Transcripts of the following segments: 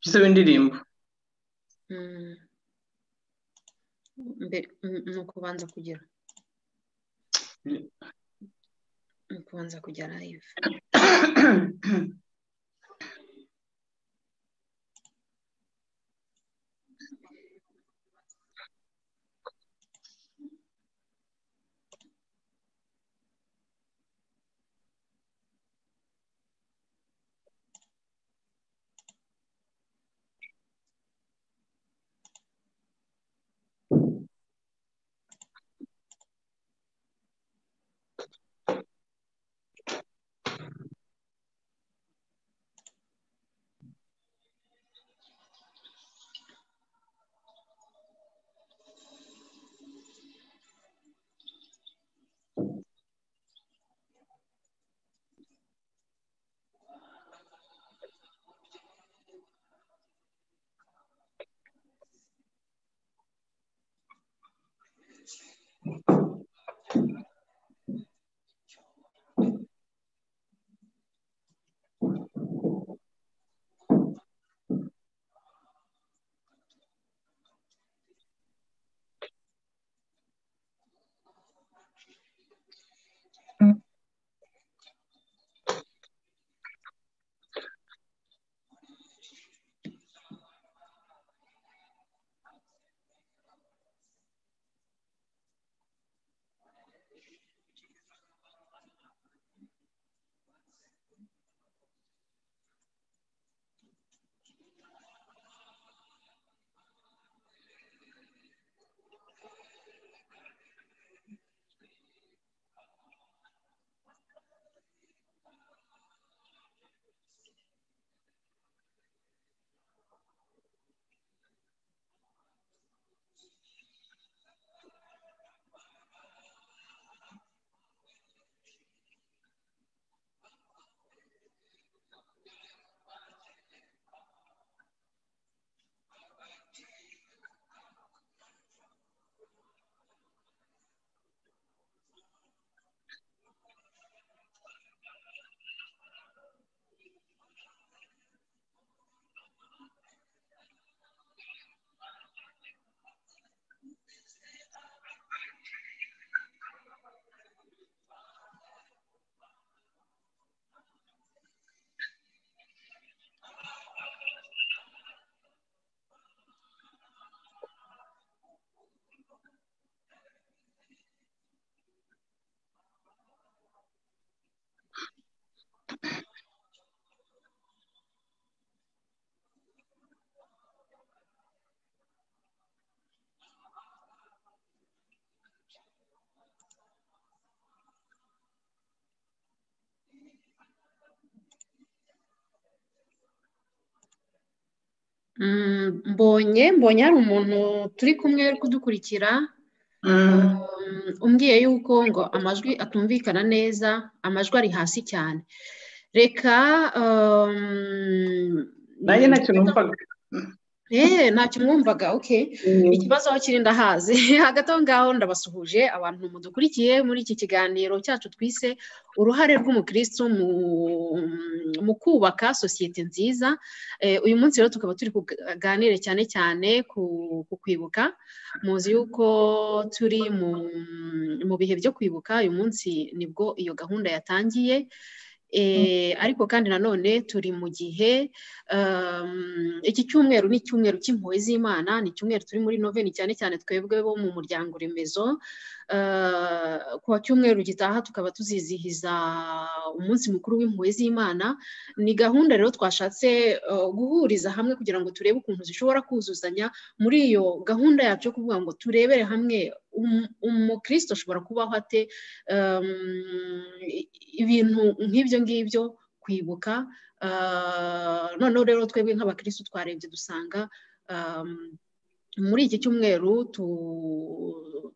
Gisaba indirimbo. Ni ukubanza kugera live. mbonye hari umuntu turi kumwe uri kudukurikira umbwiye yuko ngo amajwi atumvikana neza, amajwi ari hasi cyane. Reka nanjye ntacyo numvaga. ntacyo mwumvaga. Okay, ikibazo aho kiri ndahazi. Hagati aho ngaho ndabasuhuje abantu mudukurikiye muri iki kiganiro cyacu twise uruhare rw'umukristo mu kubaka sosiyete nziza. Uyu munsi rero tukaba turi kuganire cyane cyane ku kwibuka. Muzi yuko turi mu bihe byo kwibuka. Uyu munsi nibwo iyo gahunda yatangiye. Ariko kandi nanone turi mu gihe iki cyumweru ni icyumweru cy'impuhwe z'Imana, ni icyumweru turi muri noveni cyane cyane twebwe bo mu muryango remezo. Ku cyumweru gitaha tukaba tuzizihiza umunsi mukuru w'impuhwe z'Imana. Ni gahunda rero twashatse guhuriza hamwe kugira ngo turebe ukuntu zishobora kuzuzanya muri iyo gahunda yacu yo kuvuga ngo turebere hamwe umukristo ashobora kubaho ate, ibintu nk'ibyo ngibyo kwibuka. Noneho rero twebwe nk'abakristo twarebye dusanga muri iki cyumweru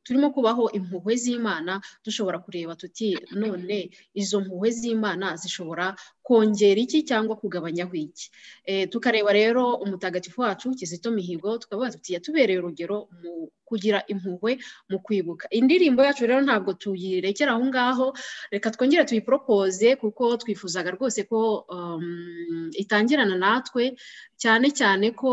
turimo kubaho impuhwe z'Imana, dushobora kureba tuti none izo mpuhwe z'Imana zishobora kongera iki cyangwa kugabanyaho iki. Tukareba rero umutagatifu wacu Kizito Mihigo, tukavuga tuti yatubereye urugero mu kugira impuhwe mu kwibuka. Indirimbo yacu rero ntabwo tuyirekera aho ngaho, reka twongere tuyiporopoze kuko twifuzaga rwose ko itangirana natwe, cyane cyane ko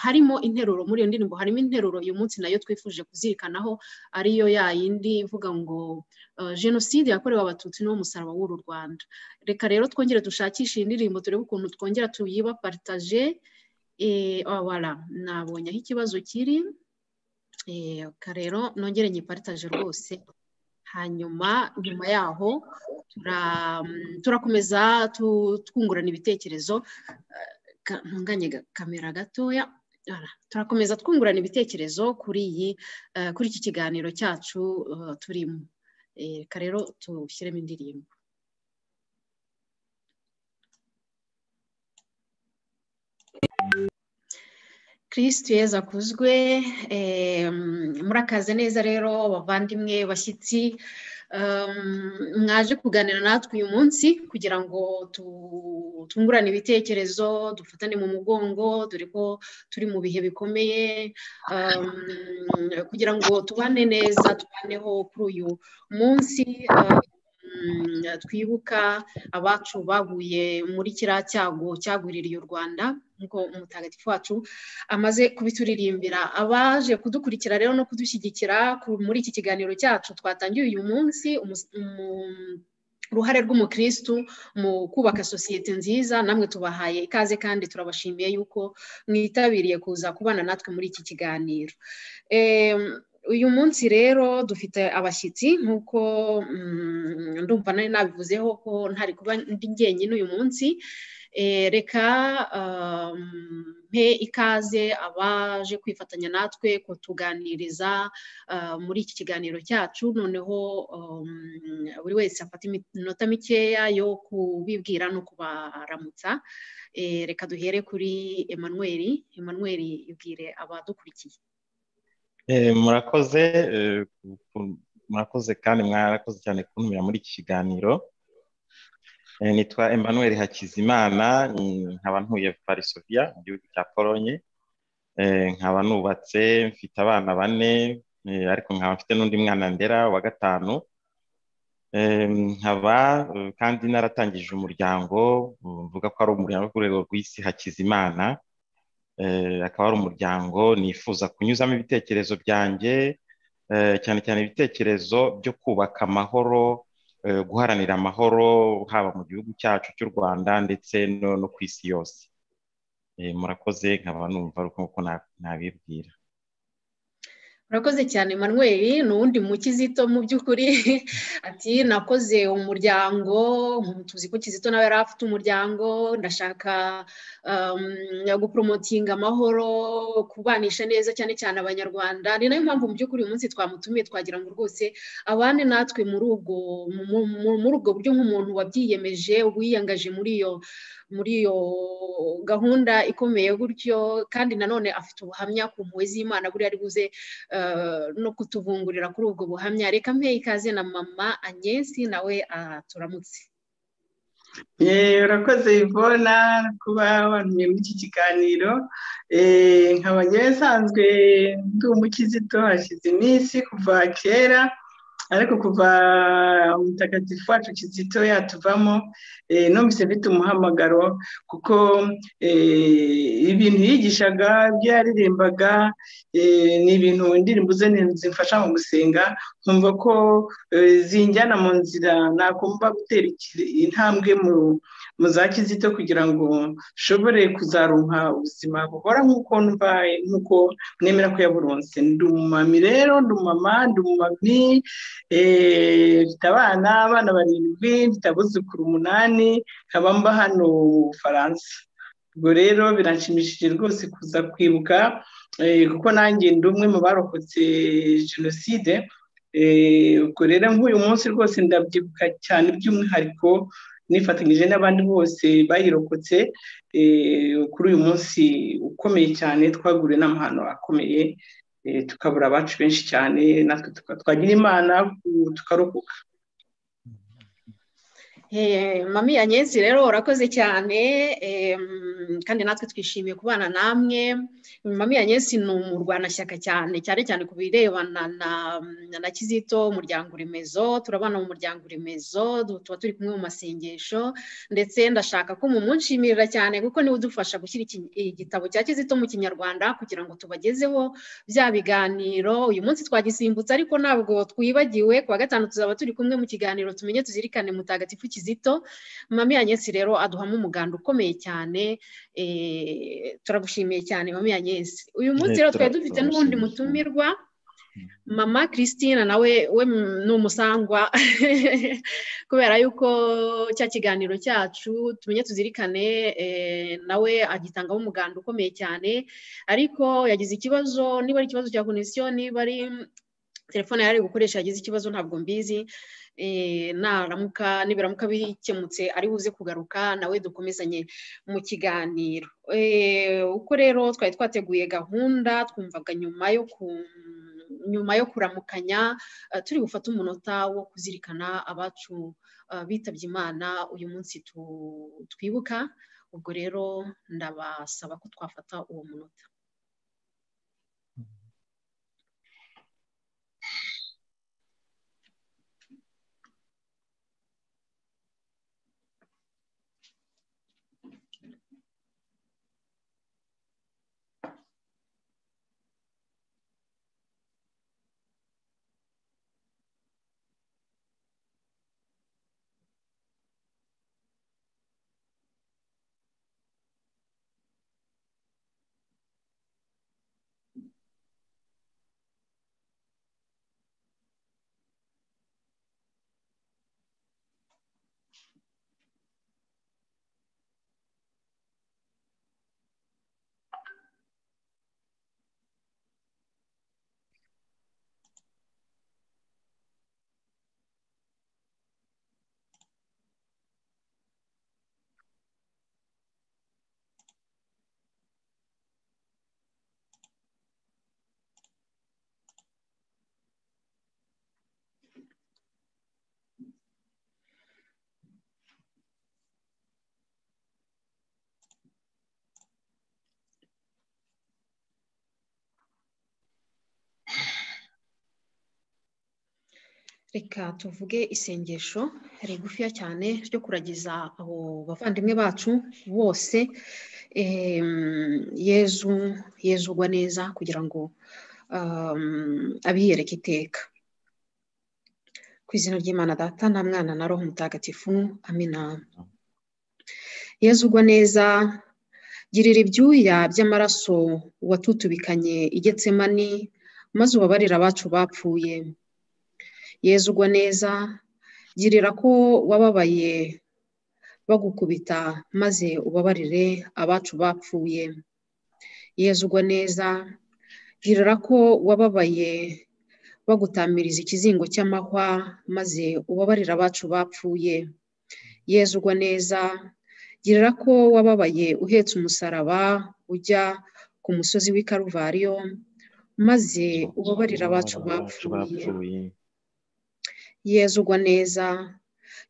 harimo interuro muri iyo ndirimbo, harimo interuro uyu munsi nayo twifuje kuzirikanaho, ariyo ya yindi ivuga ngo jenoside yakorewe abatutsi niwo musaraba w'uru Rwanda. Reka rero twongere dushakishe iyi ndirimbo turebe ukuntu twongera tuyiba partage. Voilà, nabonye aho ikibazo kiri, rero nongere nyipartage rwose, hanyuma nyuma yaho turakomeza twungurana ibitekerezo. Ntunganye kamera gatoya, turakomeza twungurana ibitekerezo kuri iki kiganiro cyacu turimo. Reka rero tushyiremo indirimbo. Kristo Yezu akuzwe. Murakaze neza rero bavandimwe bashyitsi, mwaje kuganira natwe uyu munsi kugira ngo tungurane ibitekerezo, dufatane mu mugongo, dore ko turi mu bihe bikomeye, kugira ngo tubane neza, tubaneho kuri uyu munsi twibuka abacu baguye muri kiriya cyago cyagwiririye u Rwanda, nk'uko umutagatifu wacu amaze kubituririmbira. Abaje kudukurikira rero no kudushyigikira muri iki kiganiro cyacu twatangiye uyu munsi, uruhare rw'umukristu mu kubaka sosiyete nziza, namwe tubahaye ikaze kandi turabashimiye yuko mwitabiriye kuza kubana natwe muri iki kiganiro. Uyu munsi rero dufite abashyitsi, nk'uko ndumva nari nabivuzeho ko ntari kuba ndi jyenyine uyu munsi. Reka mpe ikaze abaje kwifatanya natwe kutuganiriza muri iki kiganiro cyacu, noneho buri wese afata iminota mikeya yo kubibwira no kubaramutsa. Reka duhere kuri Emmanuel. Emmanuel, ibwire abadukurikiye. Murakoze kandi mwarakoze cyane kuntumira muri iki kiganiro. Nitwa Emmanuel Hakizimana, nkaba ntuye Varsovia mu gihugu cya Polonye. Nkaba nubatse, mfite abana 4, ariko nkaba mfite n'undi mwana ndera wa 5. Nkaba kandi naratangije umuryango, mvuga ko ari umuryango ku rwego rw'isi, Hakizimana. Akaba ari umuryango nifuza kunyuzamo ibitekerezo byanjye, cyane cyane ibitekerezo byo kubaka amahoro, guharanira amahoro haba mu gihugu cyacu cy'u Rwanda ndetse no ku isi yose. Murakoze, nkaba numva uko nabibwira. Murakoze cyane Emmanuel, n'uwundi mu Kizito mu by'ukuri ati nakoze umuryango, tuzi ko Kizito nawe yari afite umuryango, ndashaka gupromotinga amahoro, kubanisha neza cyane cyane abanyarwanda. Ni nayo mpamvu mu by'ukuri uyu munsi twamutumiye, twagira ngo rwose abane natwe muri ubwo buryo, nk'umuntu wabyiyemeje, wiyangaje muri iyo gahunda ikomeye gutyo, kandi nanone afite ubuhamya ku mpuhwe z'Imana buriya ari buze no kutuvungurira kuri ubwo buhamya. Reka mpe ikaze na mama Agnes, nawe turamutse. Urakoze Ivona kuba wantumiye muri iki kiganiro. Nkaba njyewe nsanzwe ndi umukizito hashize iminsi kuva kera, ariko kuva umutagatifu wacu Kizito yatuvamo numvise mfite umuhamagaro, kuko ibintu yigishaga, ibyo yaririmbaga, ni ibintu indirimbo ze zimfasha mu gusenga, nkumva ko zinjyana mu nzira nakumva gutera intambwe mu za Kizito kugira ngo nshobore kuzaronka ubuzima buhora nk'uko nemera ko yaburonse. Ndi umumami rero, ndi umumama, ndi umumami, mfite abana 7, mfite abuzukuru 8, nkaba mba hano mu Bufaransa. Ubwo rero biranshimishije rwose kuza kwibuka, kuko nanjye ndi umwe mu barokotse jenoside. Ubwo rero nk'uyu munsi rwose ndabyibuka cyane, by'umwihariko nifatanyije n'abandi bose bayirokotse kuri uyu munsi ukomeye cyane, twaguriwe n'amahano akomeye, tukabura abacu benshi cyane, natwe twagira Imana tukarokoka. Mami Agnès rero urakoze cyane kandi natwe twishimiye kubana namwe. Mami Agnès ni umurwanashyaka cyane cyane ku birebana na Kizito, umuryango remezo. Turabana mu muryango remezo, tuba turi kumwe mu masengesho, ndetse ndashaka ko mumunshimira cyane kuko niwe udufasha gushyira igitabo cya Kizito mu Kinyarwanda kugira ngo tubagezeho bya biganiro. Uyu munsi twagisimbutse ariko ntabwo twibagiwe, kuwa gatanu tuzaba turi kumwe mu kiganiro tumenye tuzirikane mutagatifu Kizito. Mami Agnès rero aduhamo umuganda ukomeye cyane. Turagushimiye cyane Mami Agnès. Uyu munsi rero twari dufite n'ubundi mutumirwa, Mama Christine, nawe we ni umusangwa kubera yuko cya kiganiro cyacu tumenye tuzirikane nawe agitangamo umuganda ukomeye cyane, ariko yagize ikibazo, niba ari ikibazo cya connection, niba ari telefone yari gukoresha yagize ikibazo ntabwo mbizi. Nibiramuka bikemutse ari buze kugaruka nawe dukomezanye mu kiganiro. Uko rero twari twateguye gahunda, twumvaga nyuma yo kuramukanya turi gufata umunota wo kuzirikana abacu bitabye Imana uyu munsi twibuka. Ubwo rero ndabasaba ko twafata uwo munota. Reka tuvuge isengesho rigufiya cyane ryo kuragiza abo bavandimwe bacu bose. Yezu ugwa neza kugira ngo abiyereke iteka. Ku izina ry'Imana Data na Mwana na Roho Mutagatifu, amina. Yezu ugwa neza, girira ibyuya by'amaraso watutubikanye i Getsemani, maze ubabarire abacu bapfuye. Yezu ugwa neza, girira ko wababaye bagukubita, maze ubabarire abacu bapfuye. Yezu ugwa neza, girira ko wababaye bagutamiriza ikizingo cy'amahwa, maze ubabarire abacu bapfuye. Yezu ugwa neza, girira ko wababaye uhetse umusaraba ujya ku musozi w'i Karuvariyo, maze ubabarire abacu bapfuye. Yezu ugwa neza,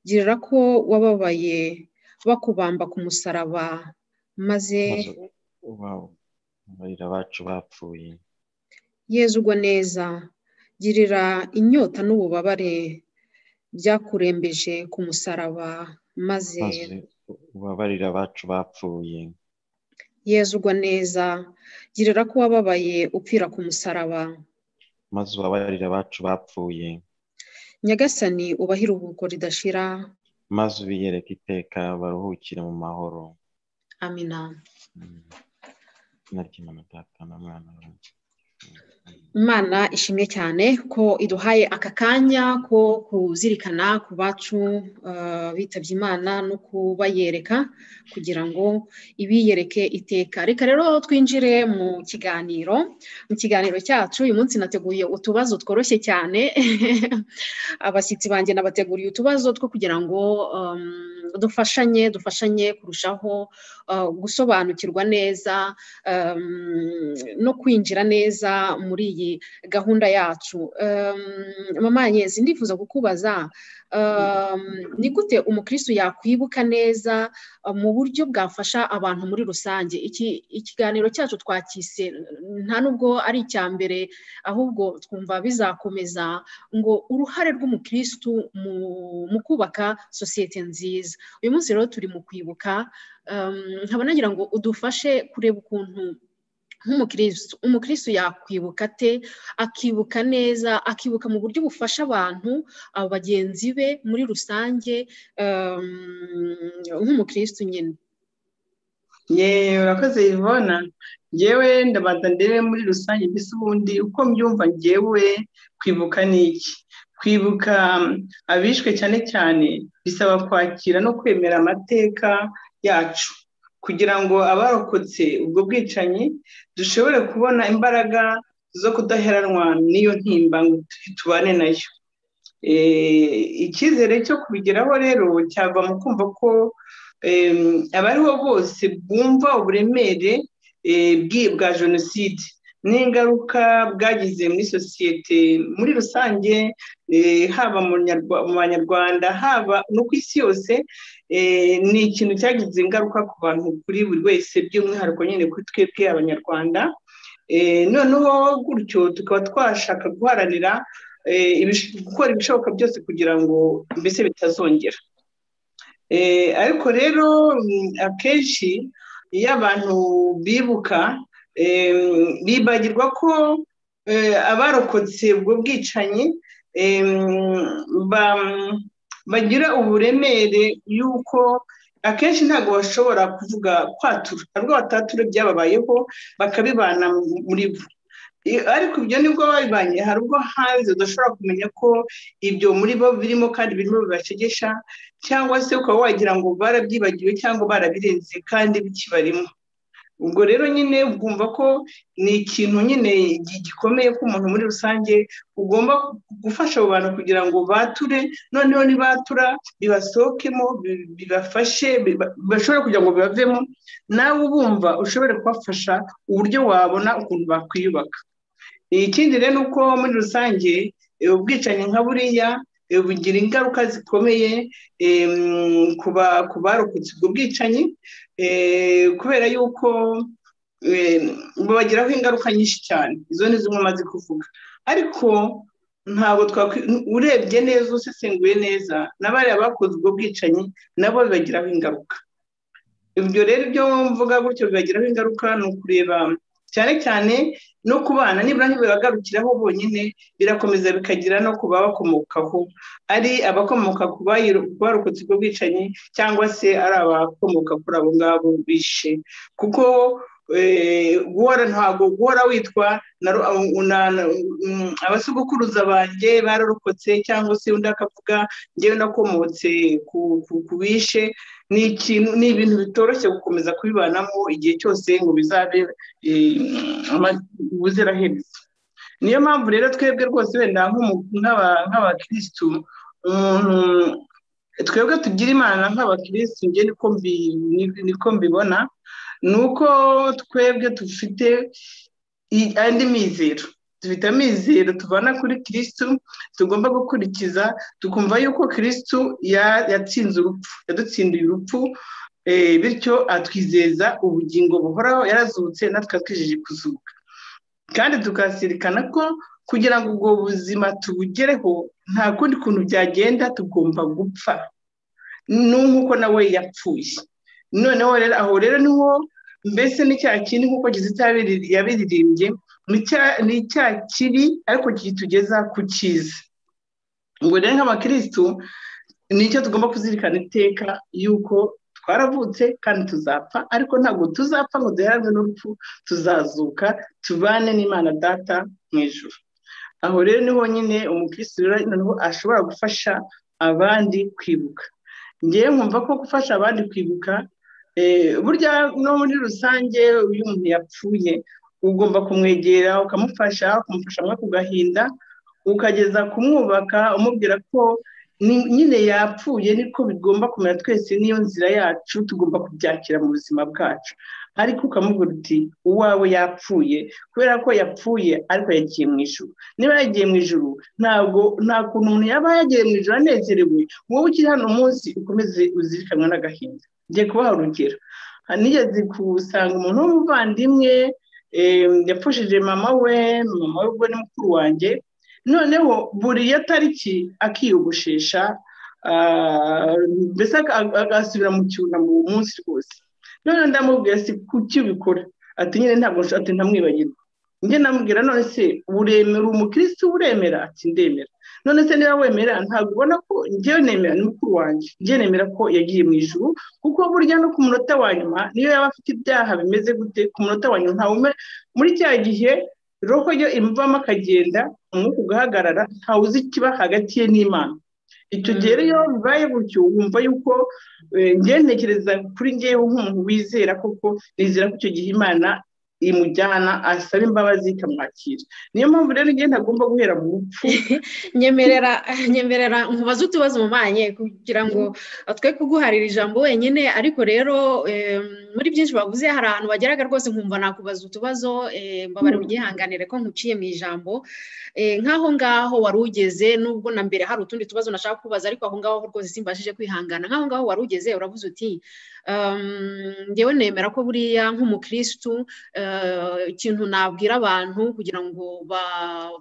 girira ko wababaye bakubamba ku musaraba, maze ubabarire abacu bapfuye. Yezu ugwa neza, girira inyota n'ububabare byakurembeje ku musaraba, maze ubabarire abacu bapfuye. Yezu ugwa neza, girira ko wababaye upfira ku musaraba, maze ubabarire abacu bapfuye. Nyagasani ubahe iruhuko ridashira, maze ubiyereke iteka baruhukire mu mahoro. Amina. Imana ishimwe cyane ko iduhaye aka kanya ko kuzirikana ku bacu bitabye Imana no kubayereka kugira ngo ibiyereke iteka. Reka rero twinjire mu kiganiro cyacu. Uyu munsi nateguye utubazo tworoshye cyane abashyitsi banjye nabateguriye utubazo two kugira ngo dufashanye kurushaho gusobanukirwa neza no kwinjira neza muri iyi gahunda yacu. Mama Agnès, ndifuza kukubaza ni gute umukristo yakwibuka neza mu buryo bwafasha abantu muri rusange. Ikiganiro cyacu twakise nta nubwo ari icya mbere, ahubwo twumva bizakomeza ngo uruhare rw'umukristo mu kubaka sosiyete nziza. Uyu munsi rero turi mu kwibuka, nkaba nagira ngo udufashe kureba ukuntu umukristo yakwibuka ate, akibuka neza, akibuka mu buryo bufasha abantu, abo bagenzi be muri rusange, nk'umukristo nyine. Urakoze Yvonne. Njyewe ndabanza ndebe muri rusange mbese ubundi uko mbyumva njyewe kwibuka ni iki. Kwibuka abishwe cyane cyane bisaba kwakira no kwemera amateka yacu, kugira ngo abarokotse ubwo bwicanyi dushobore kubona imbaraga zo kudaheranwa n'iyo ntimba ngo tubane nayo. Icyizere cyo kubigeraho rero cyava mu kumva ko abariho bose bumva uburemere bwa jenoside n'ingaruka bwagize muri sosiyete muri rusange, haba mu banyarwanda haba no ku isi yose. Ni ikintu cyagize ingaruka ku bantu, kuri buri wese, by'umwihariko nyine kuri twebwe abanyarwanda. Noneho gutyo tukaba twashaka guharanira gukora ibishoboka byose kugira ngo mbese bitazongera. Ariko rero akenshi iyo abantu bibuka bibagirwa ko abarokotse ubwo bwicanyi bagira uburemere yuko akenshi ntabwo bashobora kuvuga kwatura, ntabwo batatura byababayeho bakabibana muri bo. Ariko ibyo nibwo babibanye, hari ubwo hanze udashobora kumenya ko ibyo muri bo birimo kandi birimo bibashegesha, cyangwa se ukaba wagira ngo barabyibagiwe cyangwa barabirenze kandi bikibarimo. Ubwo rero nyine ugumva ko ni ikintu nyine gikomeye ko umuntu muri rusange ugomba gufasha abo bantu kugira ngo bature, noneho nibatura bibasohokemo, bibafashe, bashobore kugira ngo bibavemo, nawe ubumva ushobore kubafasha uburyo wabona ukuntu bakwiyubaka. Ikindi rero ni uko muri rusange ubwicanyi nka buriya bugira ingaruka zikomeye ku barokotse ubwo bwicanyi, kubera yuko babagiraho ingaruka nyinshi cyane. Izo ni zimwe maze kuvuga, ariko ntabwo urebye neza, usesenguye neza, n'abariya bakoze ubwo bwicanyi nabo bibagiraho ingaruka. Ibyo rero ibyo mvuga gutyo bibagiraho ingaruka ni ukureba cyane cyane no ku bana, nibura ntibibagarukiraho bonyine, birakomeza bikagira no ku babakomokaho, ari abakomoka ku barokotse ubwo bwicanyi cyangwa se ari abakomoka kuri abo ngabo bishe. Kuko guhora witwa abasugukuruza banjye bararokotse, cyangwa se undi akavuga njyewe nakomotse ku bishe, ni ibintu bitoroshye gukomeza kubibanamo igihe cyose ngo bizabe ubuziraherezo. Niyo mpamvu rero twebwe rwose wenda nk'abakirisitu, twebwe tugira Imana nk'abakirisitu, njye niko mbibona, ni uko twebwe dufite andi mizero, dufite amizero tuvana kuri kirisitu tugomba gukurikiza, tukumva yuko kirisitu yatsinze urupfu, yadutsindiye urupfu, bityo atwizeza ubugingo buhoraho, yarazutse natwe twijeje kuzuka. Kandi tukazirikana ko kugira ngo ubwo buzima tubugereho nta kundi kuntu byagenda, tugomba gupfa nk'uko nawe yapfuye. Noneho rero aho rero niho mbese n'icyaha kindi nk'uko Kizito yabiririmbye, ni icyaha kibi ariko kitugeza ku cyiza. Ubwo rero nk'abakirisitu nicyo tugomba kuzirikana iteka, yuko twaravutse kandi tuzapfa, ariko ntabwo tuzapfa ngo duheranwe n'urupfu, tuzazuka tubane n'Imana Data mu ijuru. Aho rero niho nyine umukirisitu rero ashobora gufasha abandi kwibuka. Ngewe nkumva ko gufasha abandi kwibuka, burya no muri rusange iyo umuntu yapfuye ugomba kumwegera ukamufasha mwe ku gahinda, ukageza kumwubaka umubwira ko nyine yapfuye niko bigomba kumera, twese niyo nzira yacu tugomba kubyakira mu buzima bwacu. Ariko ukamubwira uti uwawe yapfuye kubera ko yapfuye ariko yagiye mu ijuru. Niba yagiye mu ijuru nta kuntu umuntu yaba yagiye mu ijuru anezerewe, wowe ukiri hano munsi ukomeze uzirikanwa n'agahinda. Ngiye kubaha urugero. Nigeze gusanga umuntu w'umuvandimwe yapfushije mama we ubwo ni mukuru wanjye, noneho buri ya tariki akiyogoshesha, mbese agasubira mu cyunamo uwo munsi rwose. None ndamubwira si kuki ubikora, ati nyine ntabwo ati ntamwibagirwa. Njye namubwira none se uremera umukristo, uremera? Ati ndemera. None se niba wemera ntabwo ubona ko njyewe nemera ni mukuru wanjye, njye nemera ko yagiye mu ijuru, kuko burya no ku munota wa nyuma niyo yaba afite ibyaha bimeze gute, ku munota wa nyuma ntawe muri cya gihe roho yo imuvamo akagenda, umwuka ugahagarara, ntawe uzi ikiba hagati ye n'Imana. Icyo gihe rero bibaye gutyo wumva yuko njye ntekereza kuri njyewe nk'umuntu wizera koko, nizera ko icyo gihe Imana imujyana asaba imbabazi ikamwakira. Niyo mpamvu rero njye ntagomba guhera mu rupfu. nyemerera nkubaze utubazo mumanye kugira ngo twe kuguharira ijambo wenyine, ariko rero muri byinshi bavuze hari ahantu bageraga rwose nkumva nakubaza utubazo, mbabare ugihanganire ko nkuciye mu ijambo. Nk'aho ngaho wari ugeze, nubwo na mbere hari utundi tubazo nashaka kubaza, ariko aho ngaho rwose simbashije kwihangana. Nk'aho ngaho wari ugeze uravuze uti ngewe nemera ko buriya nk'umukristu ikintu nabwira abantu kugira ngo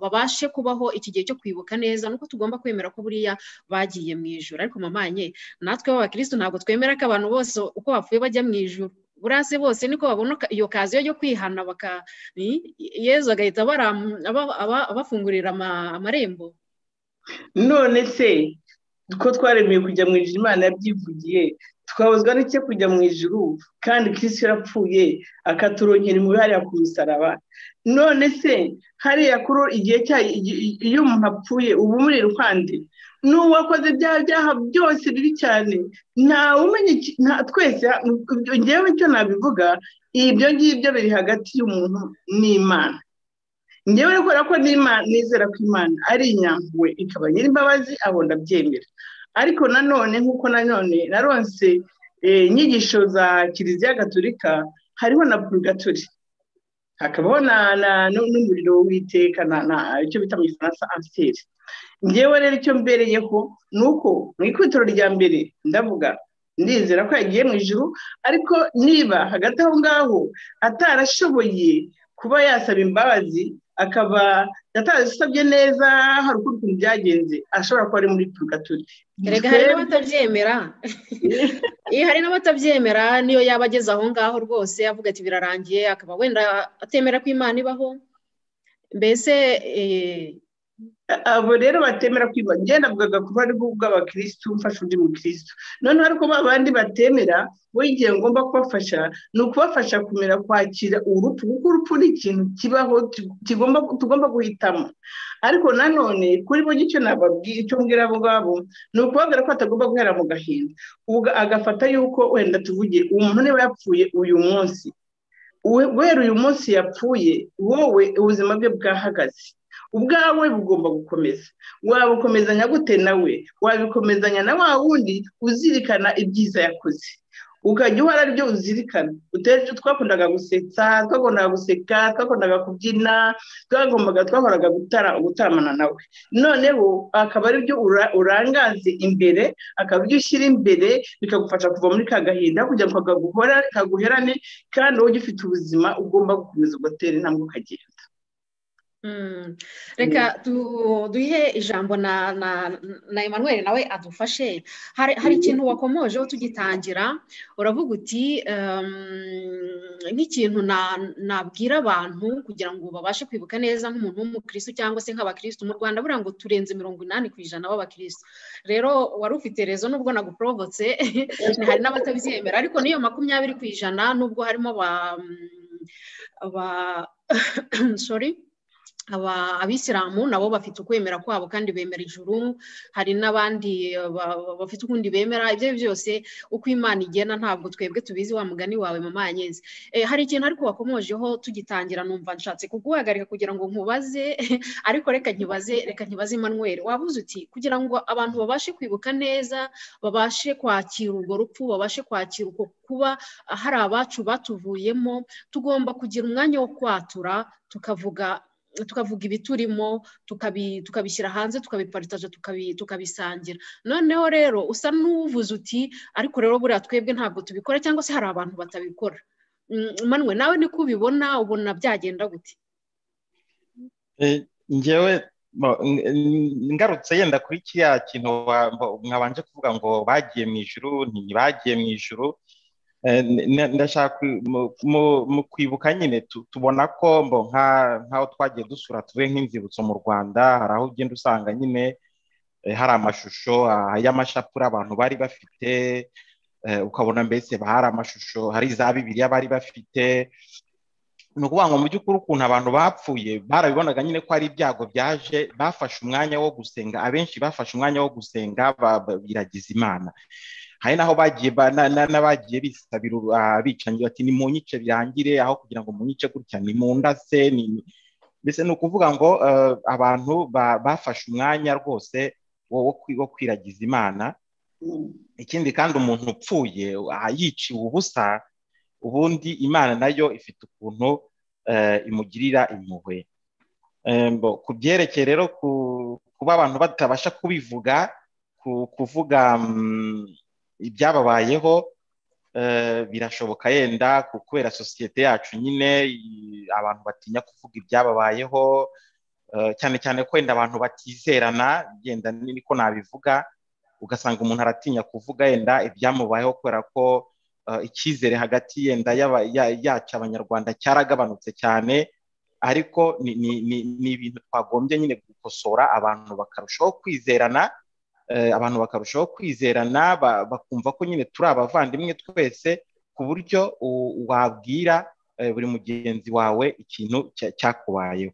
babashe kubaho iki gihe cyo kwibuka neza nuko tugomba kwemera ko buriya bagiye mu ijuru. Ariko mamanye, natwe b'abakristu ntabwo twemera ko abantu bose uko bapfuye bajya mu ijuru. Burase bose niko babona iyo kazi yo kwihana, Yezu agahita abafungurira amarembo. None se ko twaremeye kujya mu ijuru, Imana yabyivugiye, twabuzwa n'icyo kujya mu ijuru kandi Kristo yarapfuye akaturonkera impuhwe hariya ku musaraba. None se hariya kuri igihe iyo umuntu apfuye uba umuri iruhande n'uwakoze byaha byose bibi cyane, ntawe umenya twese. Ngewe icyo nabivuga, ibyo ngibyo biri hagati y'umuntu n'Imana. Ngewe kubera ko nizera ko Imana ari inyampuhwe ikaba nyir'imbabazi, abo ndabyemera. Ariko nanone nk'uko naronse inyigisho za Kiliziya Gatolika, hariho na purgatori, hakabaho n'umuriro w'iteka, icyo bita mu Gifaransa anseri. Ngewe rero icyo mbereyeho ni uko mu ikubitiro rya mbere ndavuga ndizera ko yagiye mu ijuru, ariko niba hagati aho ngaho atarashoboye kuba yasaba imbabazi, akaba atarasabye neza, hari ukuntu byagenze, ashobora kuba ari muri purgatori. Erega hari n'abatabyemera. Hari n'abatabyemera, niyo yaba ageze aho ngaho rwose avuga ati birarangiye, akaba wenda atemera ko Imana ibaho. Mbese abo rero batemera kwiba, ngenda navugaga kuba ari bw'abakristu, mfasha undi mukristu. Noneho ariko babandi batemera, bo igihe ngomba kubafasha ni ukubafasha kumera kwakira urupfu, kuko urupfu ni ikintu kibaho tugomba guhitamo. Ariko nanone kuri bo icyo nababwira, icyo mbwira abo ngabo ni ukubabwira ko atagomba guhera mu gahinda, agafata yuko wenda tuvuge umuntu niba yapfuye uyu munsi, guhera uyu munsi yapfuye, wowe ubuzima bwe bwahagaze, ubwawe bugomba gukomeza. Wabukomezanya gute nawe? Wabikomezanya na wa wundi uzirikana ibyiza yakoze, ukajya uhora aribyo uzirikana. Twakundaga gusetsa, twakundaga guseka, twakundaga kubyina, twahoraga gutaramana nawe. Noneho akaba aribyo urangaze imbere, akaba ibyo ushyira imbere, bikagufasha kuva muri ka gahinda kugira ngo kaguherane, kandi wowe ugifite ubuzima ugomba gukomeza ugatera intambwe ukagenda. Reka duhe ijambo na Emmanuel nawe adufashe. Hari ikintu wakomojeho tugitangira, uravuga uti nk'ikintu nabwira abantu kugira ngo babashe kwibuka neza nk'umuntu w'umukristo cyangwa se nk'abakristo mu Rwanda, buriya ngo turenze 80% b'abakristo. Rero wari ufite rezo nubwo naguprovotse, hari n'abatabyemera, ariko niyo 20% nubwo harimo sorry abisilamu nabo bafite ukwemera kwabo kandi bemera ijuru, hari n'abandi bafite ukundi bemera. Ibyo byose uko Imana igena ntabwo twebwe tubizi, wa mugani wawe mama Anyezi. Hari ikintu ariko wakomojeho tugitangira, numva nshatse kuguhagarika kugira ngo nkubaze ariko reka nkibaze Emmanuel, wabuze uti kugira ngo abantu babashe kwibuka neza, babashe kwakira urwo rupfu, babashe kwakira uko kuba hari abacu batuvuyemo, tugomba kugira umwanya wo kwatura, tukavuga ibiturimo, tukabishyira hanze, tukabiparitaje, tukabisangira. Noneho rero usa n'uvuze uti ariko rero buriya twebwe ntabwo tubikora, cyangwa se hari abantu batabikora. Manwe, nawe niko ubibona, ubona byagenda gute? Njyewe ngarutse yenda kuri kiriya kintu mwabanje kuvuga ngo bagiye mu ijuru, ntibagiye mu ijuru. Ndashaka mu kwibuka nyine tubona ko nk'aho twagiye dusura tuvuye nk'inzibutso mu Rwanda, hari aho ugenda usanga nyine hari amashusho y'amashapura abantu bari bafite, ukabona mbese hari amashusho, hari za Bibiliya bari bafite. Ni ukuvuga ngo mu by'ukuri ukuntu abantu bapfuye barabibonaga nyine ko ari ibyago byaje, bafashe umwanya wo gusenga, abenshi bafashe umwanya wo gusenga biragiza Imana. Hari naho bagiye n'abagiye bisabira abicanyi bati ni mu nyice birangire, aho kugira ngo mu nyice gutya ni mu ndase. Mbese ni ukuvuga ngo abantu bafashe umwanya rwose wo kwiragiza Imana. Ikindi kandi umuntu upfuye yiciwe ubusa, ubundi Imana nayo ifite ukuntu imugirira impuhwe. Ku byerekeye rero kuba abantu batabasha kubivuga, kuvuga ibyababayeho, birashoboka yenda kubera sosiyete yacu nyine abantu batinya kuvuga ibyababayeho, cyane cyane ko yenda abantu batizerana, yenda niko nabivuga, ugasanga umuntu aratinya kuvuga yenda ibyamubayeho kubera ko icyizere hagati yenda yacu abanyarwanda cyaragabanutse cyane. Ariko ni ibintu twagombye nyine gukosora, abantu bakarushaho kwizerana, bakumva ko nyine turi abavandimwe twese, ku buryo wabwira buri mugenzi wawe ikintu cyakubayeho.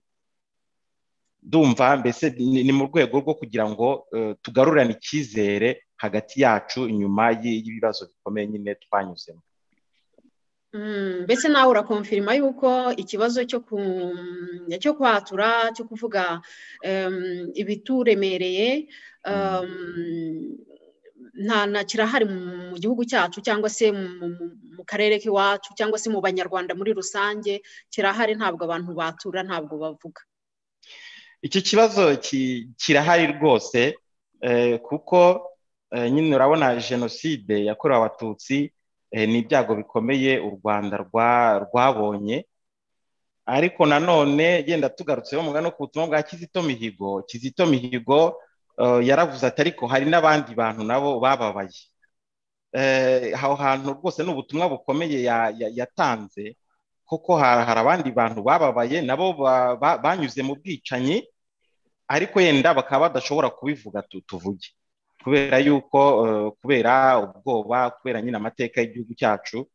Ndumva mbese ni mu rwego rwo kugira ngo tugarurane icyizere hagati yacu inyuma y'ibibazo bikomeye nyine twanyuzemo. Mbese nawe urakonfirima yuko ikibazo cyo kwatura, cyo kuvuga ibituremereye nta kirahari mu gihugu cyacu, cyangwa se mu karere k'iwacu, cyangwa se mu banyarwanda muri rusange kirahari, ntabwo abantu batura, ntabwo bavuga. Iki kibazo kirahari rwose, kuko nyine urabona jenoside yakorewe Abatutsi ni ibyago bikomeye u Rwanda rwabonye. Ariko nanone yenda tugarutseho mugano ku butumwa bwa Kizito Mihigo yaravuze ati ariko hari n'abandi bantu nabo bababaye. Aho hantu rwose ni ubutumwa bukomeye yatanze, kuko hari abandi bantu bababaye nabo banyuze mu bwicanyi, ariko yenda bakaba badashobora kubivuga tuvuge, kubera yuko kubera ubwoba, kubera nyine amateka y'igihugu cyacu.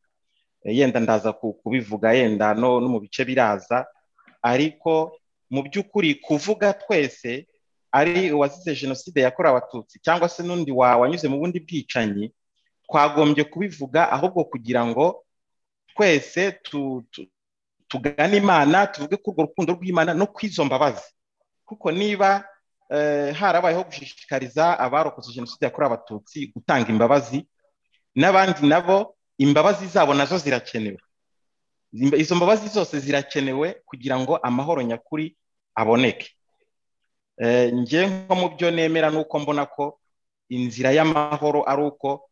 Yenda ndaza kubivuga yenda no mu bice biraza, ariko mu by'ukuri kuvuga twese ari uwazize jenoside yakorewe Abatutsi cyangwa se n'undi wanyuze mu bundi bwicanyi, twagombye kubivuga, ahubwo kugira ngo twese tugane Imana, tuvuge ko urwo rukundo rw'Imana no kwizo mbabazi. Kuko niba harabayeho gushishikariza abarokotse jenoside yakorewe Abatutsi gutanga imbabazi, n'abandi nabo imbabazi zabo nazo zirakenewe. Izo mbabazi zose zirakenewe kugira ngo amahoro nyakuri aboneke. Njye nko mu byo nemera nuko mbona ko inzira y'amahoro ari uko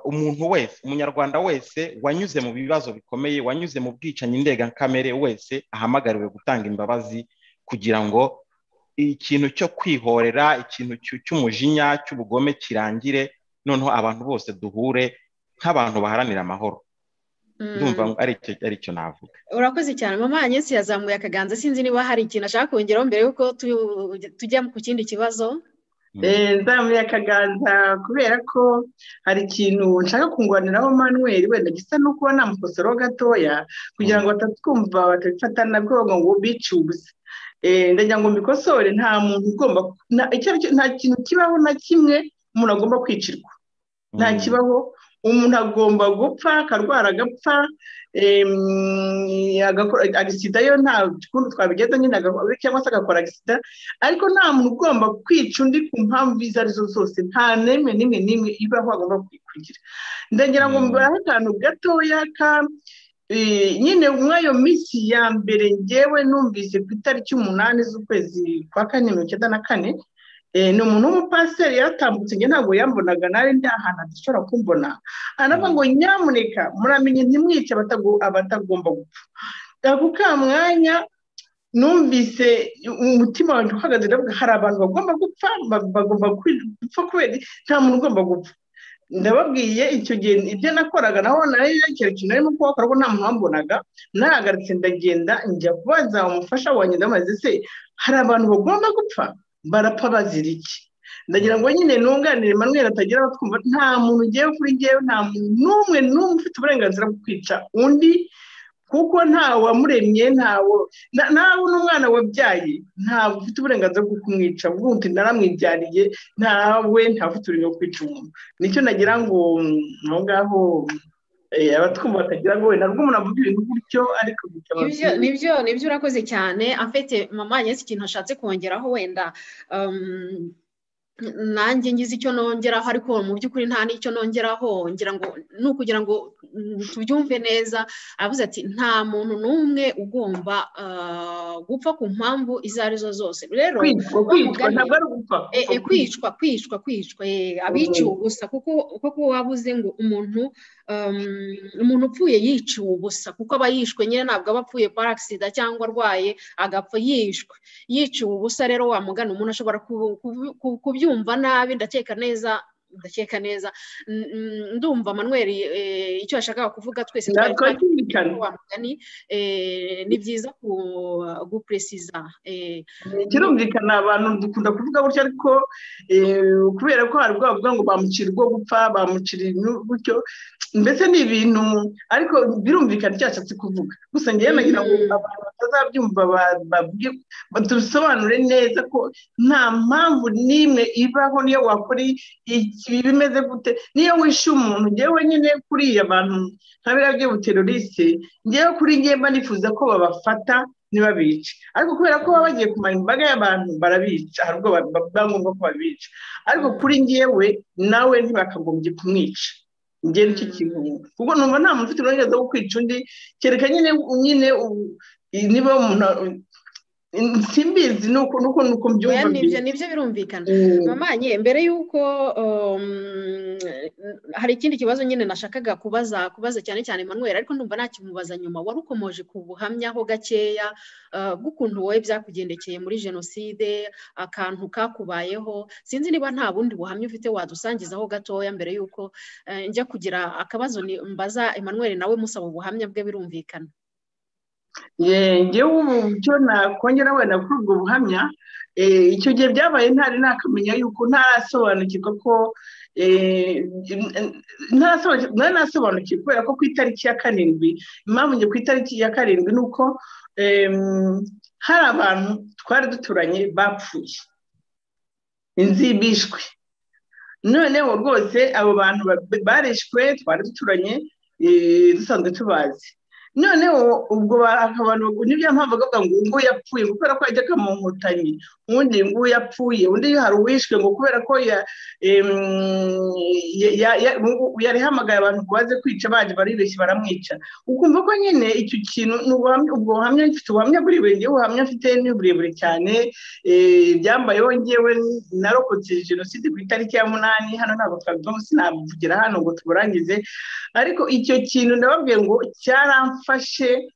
umuntu wese, umunyarwanda wese wanyuze mu bibazo bikomeye, wanyuze mu bwicanyi ndengakamere wese ahamagariwe gutanga imbabazi, kugira ngo ikintu cyo kwihorera, ikintu cy'umujinya, cy'ubugome kirangire, noneho abantu bose duhure nk'abantu baharanira amahoro. Ndumva ari cyo navuga. Urakoze cyane. Mama Anyesi yazamuye akaganza, sinzi niba hari ikintu ashaka kongeraho mbere yuko tujya ku kindi kibazo. nzamuye akaganza kubera ko hari ikintu nshaka kunganiraho Manuel wenda gisa no kuba namukosoro gatoya kugira ngo batatwumva batabifata nabwo ngo bice ubusa. Ndagira ngo mbikosore, nta muntu ugomba nta kintu kibaho na kimwe umuntu agomba kwicirwa, nta kibaho. Umuntu agomba gupfa, akarwara agapfa, agisida yo nta kundi twabigeza nyine cyangwa se agakora agisida, ariko nta muntu ugomba kwica undi ku mpamvu izo arizo zose, nta n'imwe ibaho agomba kugira. Ndagira ngo mbaraho akantu gatoya nyine mw'ayo minsi ya mbere ngewe numvise ku itariki 8 z'ukwezi kwa 1994, ni umuntu w'umupasiteri yaratambutse, njye ntabwo yambonaga, nari ndi ahantu adashobora kumbona, aravuga ngo nyamuneka muramenye ntimwice abatagomba gupfa. Ako ka mwanya numvise umutima wanjye uhagaze, ndavuga hari abantu bagomba gupfa, bagomba gupfa kubera nta muntu ugomba gupfa. Ndababwiye icyo gihe ibyo nakoraga naho nari ikintu narimo kubakora ko nta muntu wambonaga, narahagaritse ndagenda njya kubaza umufasha wanjye, ndamaze se hari abantu bagomba gupfa, barapfa bazira iki? Ndagira ngo nyine nunganire Manuel atagira abatwumva, nta muntu ugiye kuri ngewe, nta muntu n'umwe ufite uburenganzira bwo kwica undi, kuko ntawe wamuremye, nawe n'umwana wabyaye ntabwo ufite uburenganzira bwo kumwica, ubundi naramwibyariye, ntawe ntafite uburenganzira bwo kwica umuntu. Nicyo nagira ngo aho ngaho abatwumva batagira ngo wenda umuntu avuga ibintu gutyo, ariko nibyo urakoze cyane. afite mama yesi ikintu ashatse kongeraho wenda nanjye ngize icyo nongeraho, ariko mu by'ukuri nta n'icyo nongeraho, ngira ngo ni ukugira ngo tubyumve neza. avuze ati nta muntu n'umwe ugomba gupfa ku mpamvu izo arizo zose. Rero kwicwa ntabwo ari gupfa, kwicwa abiciwe ubusa, kuko wabuze ngo umuntu upfuye yiciwe ubusa, kuko aba yishwe nyine, ntabwo aba apfuye par accident cyangwa arwaye agapfa, yiciwe ubusa. Rero wamugana umuntu ashobora kubyumva nabi. ndakeka neza ndumva Manuel icyo yashakaga kuvuga, twese twamugani ni byiza gupresiza. kirumvikana abantu dukunda kuvuga gutyo, ariko kubera ko hari bwavuga ngo bamucira ubwo gupfa, bamucira gutyo, mbese ni ibintu, ariko birumvikana icyo ashatse kuvuga. Gusa ngewe nagira ngo abantu batazabyumva badusobanure neza ko nta mpamvu n'imwe ibaho niyo wakora bimeze gute, niyo wishe umuntu. Ngewe nyine kuriya abantu nk'abiriya by'ubuteroriste, ngewe kuri ngewe nifuza ko babafata ntibabice, ariko kubera ko baba bagiye kumara imbaga y'abantu barabica, hari ubwo biba ngombwa ko babica, ariko kuri ngewe nawe ntibakagombye kumwica. Njye nicyo kintu, kuko numva nta muntu ufite uburenganzira bwo kwica undi, kereka nyine niba umuntu simbizi nuko mbyumva. Nibyo birumvikana. Mamanye, mbere yuko hari ikindi kibazo nyine nashakaga kubaza cyane cyane Manuel, ariko ndumva nakimubaza nyuma. Wari ukomoje ku buhamya ho gakeya bw'ukuntu wowe byakugendekeye muri jenoside, akantu kakubayeho. Sinzi niba nta bundi buhamya ufite wadusangizaho gatoya mbere yuko njya kugira akabazo mbaza Emmanuel, nawe musaba ubuhamya bwe birumvikana. Ngewe ubu cyo nakongera wenda kuri ubwo buhamya, icyo gihe byabaye ntari nakamenya yuko ntarasobanukirwa ko ntarasobanukirwa kubera ko ku itariki ya 7, impamvu njye ku itariki ya 7 ni uko hari abantu twari duturanye bapfuye, inzibishwe. Noneho rwose abo bantu barishwe, twari duturanye dusanzwe tubazi. Noneho ubwo abantu nibyo mpamvu bavuga ngo yapfuye kubera ko yajyaga mu nkotanyi, undi ngo yapfuye, undi hari uwishwe ngo kubera ko yari hamagaye abantu baze kwica, baje baribeshye baramwica. Ukumva ko nyine icyo kintu ubwo buhamya mfite, ubuhamya buri wenge, ubuhamya mfite ni burebure cyane. Byambayeho ngewe narokotse jenoside ku itariki ya 8, hano ntabwo twabivamo, sinavugira hano ngo tuburangize, ariko icyo kintu ndababwiye ngo cyaramfashe,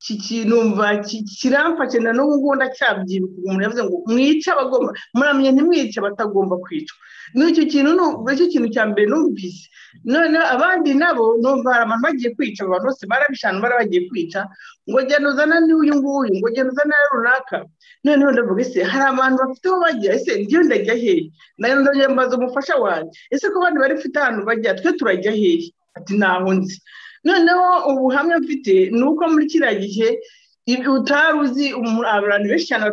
kikinumva kiramfashe, na n'ubu ngubu ndacyabyibuka. Umuntu yavuze ngo mwice abagomba, muramenye ntimwice batagomba kwicwa. n'icyo kintu cya mbere numvise. None abandi nabo numva hari abantu bagiye kwica, abantu bose barabishana bagiye kwica, ngo genda uzana n'uyu nguyu, ngo genda uzana runaka. Noneho ndavuga ese hari abantu bafite aho bajya, ese ndiyo ndajya hehe? nayo ndajya mbaza umufasha wanjye, ese ko abandi bari bafite ahantu bajya, twe turajya hehe? Ati ntaho nzi. Noneho ubuhamya mfite ni uko muri kiriya gihe utari uzi, abantu benshi cyane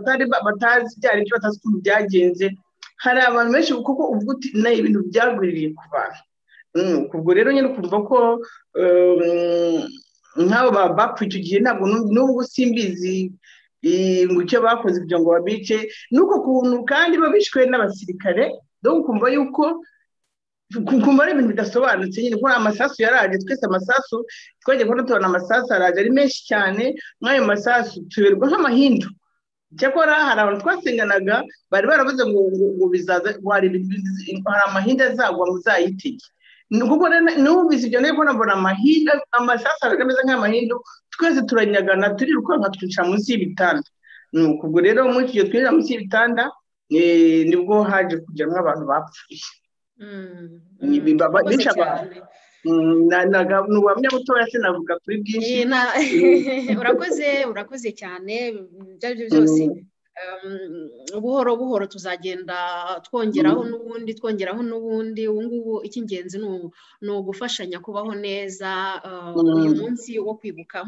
batazi ibyo ari byo, batazi ukuntu byagenze. Hari abantu benshi kuko uvuga uti nayo ibintu byagwiriye ku bantu. Ubwo rero nyine ukumva ko nk'abo bapfuye icyo gihe ntabwo n'ubwo simbizi ngo icyo bakoze kugira ngo babice, n'uko kuntu kandi babishwe n'abasirikare, dore ukumva yuko kumva ari ibintu bidasobanutse nyine, kuko amasasu yaraje, twese amasasu twagiye kubona tubona amasasu araje ari menshi cyane. Nk'ayo masasu tuberwa nk'amahindu. Cyakora hari abantu twasenganaga bari baravuze ngo bizaza, hari amahindu azagwa muzayitege. Kuko numvise ibyo niko nabona amahindu, amasasu ameze nk'amahindu, twese turanyagana turirukanka twicara munsi y'ibitanda. Ubwo rero muri icyo gihe twinjira munsi y'ibitanda nibwo haje kugeramo abantu bapfuye. Bishe abantu. Ni ubuhamya butoya sinavuga kuri byinshi. urakoze cyane. Ibyo ari byo byose buhoro buhoro tuzagenda twongeraho n'ubundi. Ubu ngubu icy'ingenzi ni ugufashanya kubaho neza uyu munsi wo kwibuka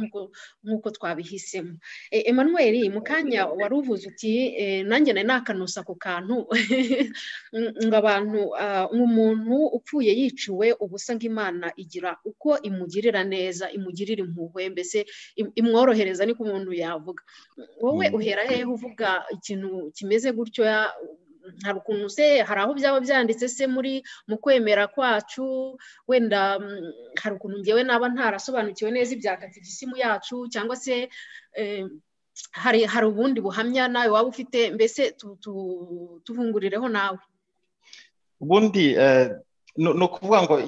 nk'uko twabihisemo. Emmanuel, mu kanya wari uvuze uti nanjye nari nakanusa ku kantu ngo abantu nk'umuntu upfuye yiciwe ubusa ng'Imana igira uko imugirira neza, imugirira impuhwe, mbese imworohereza, niko umuntu yavuga. Wowe uhera hehe uvuga ikintu kimeze gutyo? Hari ukuntu se, hari aho byaba byanditse se mu kwemera kwacu, wenda hari ukuntu ngewe naba ntarasobanukiwe neza ibya katekisimu yacu, cyangwa se hari ubundi buhamya nawe waba ufite, mbese tuvungurireho nawe. Ubundi ni ukuvuga ngo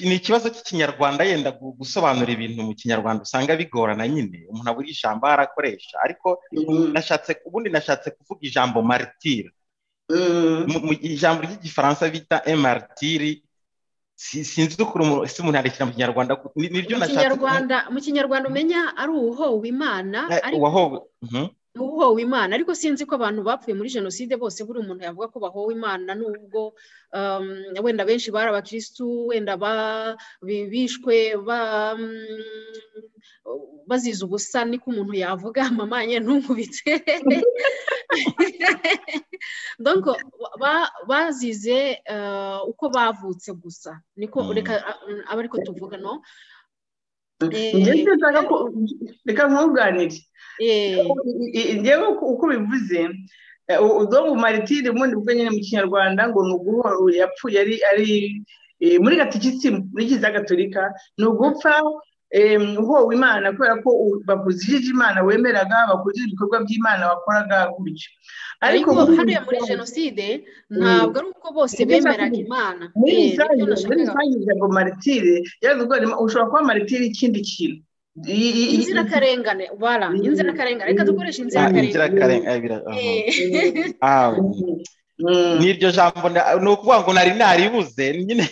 ni ikibazo cy'ikinyarwanda, yenda gusobanura ibintu mu kinyarwanda usanga bigorana nyine, umuntu abura ijambo arakoresha. Ariko nashatse kuvuga ijambo martyr. Mu ijambo ry'igifaransa bita martyr, sinzi ukuntu umuntu yarekera mu kinyarwanda. Niryo nashatse mu kinyarwanda umenya ari uwohowe Imana, uwohowe Imana. Ariko sinzi ko abantu bapfuye muri jenoside bose buri umuntu yavuga ko bahowe Imana, nubwo wenda benshi bari abakirisitu, wenda bishwe bazize ubusa, niko umuntu yavuga. Mamanye ntunkubitse. Donc bazize uko bavutse gusa, niko reka aba ariko tuvuga, no? Reka nkuganire. Njyewe uko bivuze, ubu maritire ubundi bwo nyine mu kinyarwanda ngo ni uguhora yapfuye ari muri katekisimu, muri kiliziya gatolika, ni ugupfa uhowe Imana kubera ko bakuzijije Imana wemeraga, bakuzije ibikorwa by'Imana wakoraga gutyo. Ariko hariya muri jenoside ntabwo ari uko bose bemeraga Imana. Muri rusange ijambo maritire ushobora kuba maritire ikindi kintu, inzirakarengane. Inzirakarengane, reka dukoreshe inzirakarengane. N'iryo jambo ni ukuvuga ngo nari naribuze nyine.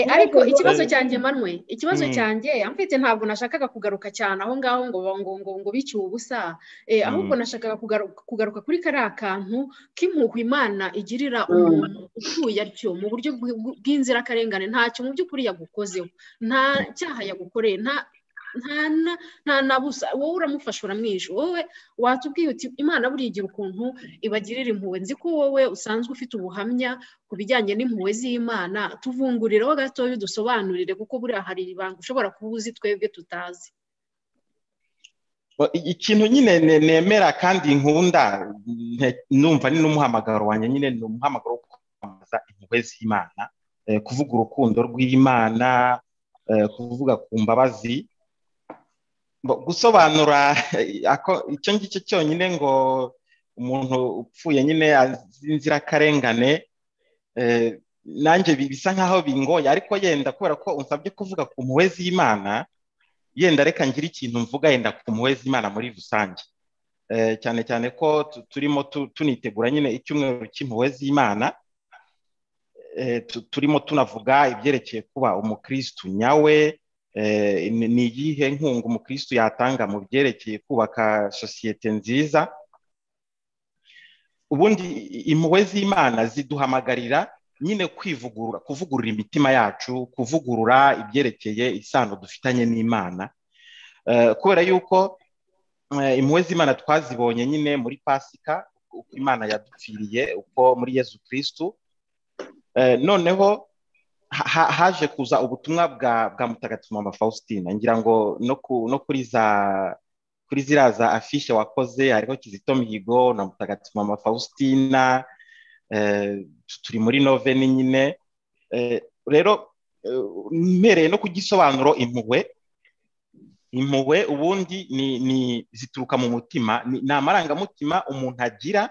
Ariko ikibazo cyanjye Manwe, ikibazo cyanjye amfite ntabwo nashakaga kugaruka cyane aho ngaho ngo biciwe ubusa, ahubwo nashakaga kugaruka kuri kariya kantu k'impuhwe Imana igirira umuntu upfuye atyo mu buryo bw'inzirakarengane. Ntacyo mu by'ukuri yagukozeho, nta cyaha yagukoreye, nta nabusa. Wowe uramufasha, uramwishe. Wowe watubwiye uti Imana buriya igira ukuntu ibagirira impuhwe. Nzi ko wowe usanzwe ufite ubuhamya ku bijyanye n'impuhwe z'Imana. Tuvungurireho gatoya udusobanurire, kuko buriya hari ibanga ushobora kuba uzi twebwe tutazi. Ikintu nyine nemera kandi nkunda, numva ni n'umuhamagaro wanjye, nyine ni umuhamagaro wo kwamamaza impuhwe z'Imana, kuvuga urukundo rw'Imana, kuvuga ku mbabazi, gusobanura icyo ngicyo cyonyine ngo umuntu upfuye nyine inzirakarengane. Nanjye bisa nkaho bingoye, ariko yenda kubera ko unsabye kuvuga ku mpuhwe z'Imana, yenda reka ngira ikintu mvuga yenda ku mpuhwe z'Imana muri rusange. cyane cyane ko turimo tunitegura nyine icyumweru cy'impuhwe z'Imana, turimo tunavuga ibyerekeye kuba umukristu nyawe, ni iyihe nkunga umukristu yatanga mu byerekeye kubaka sosiyete nziza. Ubundi impuhwe z'Imana ziduhamagarira nyine kuvugurura imitima yacu, kuvugurura ibyerekeye isano dufitanye n'Imana, kubera yuko impuhwe z'Imana twazibonye nyine muri Pasika, uko Imana yadupfiriye, uko muri Yesu Kristu. Noneho haje kuza ubutumwa bwa Mutagatifu Mama Faustina. Ngira ngo no kuri ziriya za afishe wakoze hariho Kizito Mihigo na Mutagatifu Mama Faustina, turi muri noveni nyine. Rero mpereye no ku gisobanuro impuhwe ubundi ni zituruka mu mutima, ni amarangamutima umuntu agira,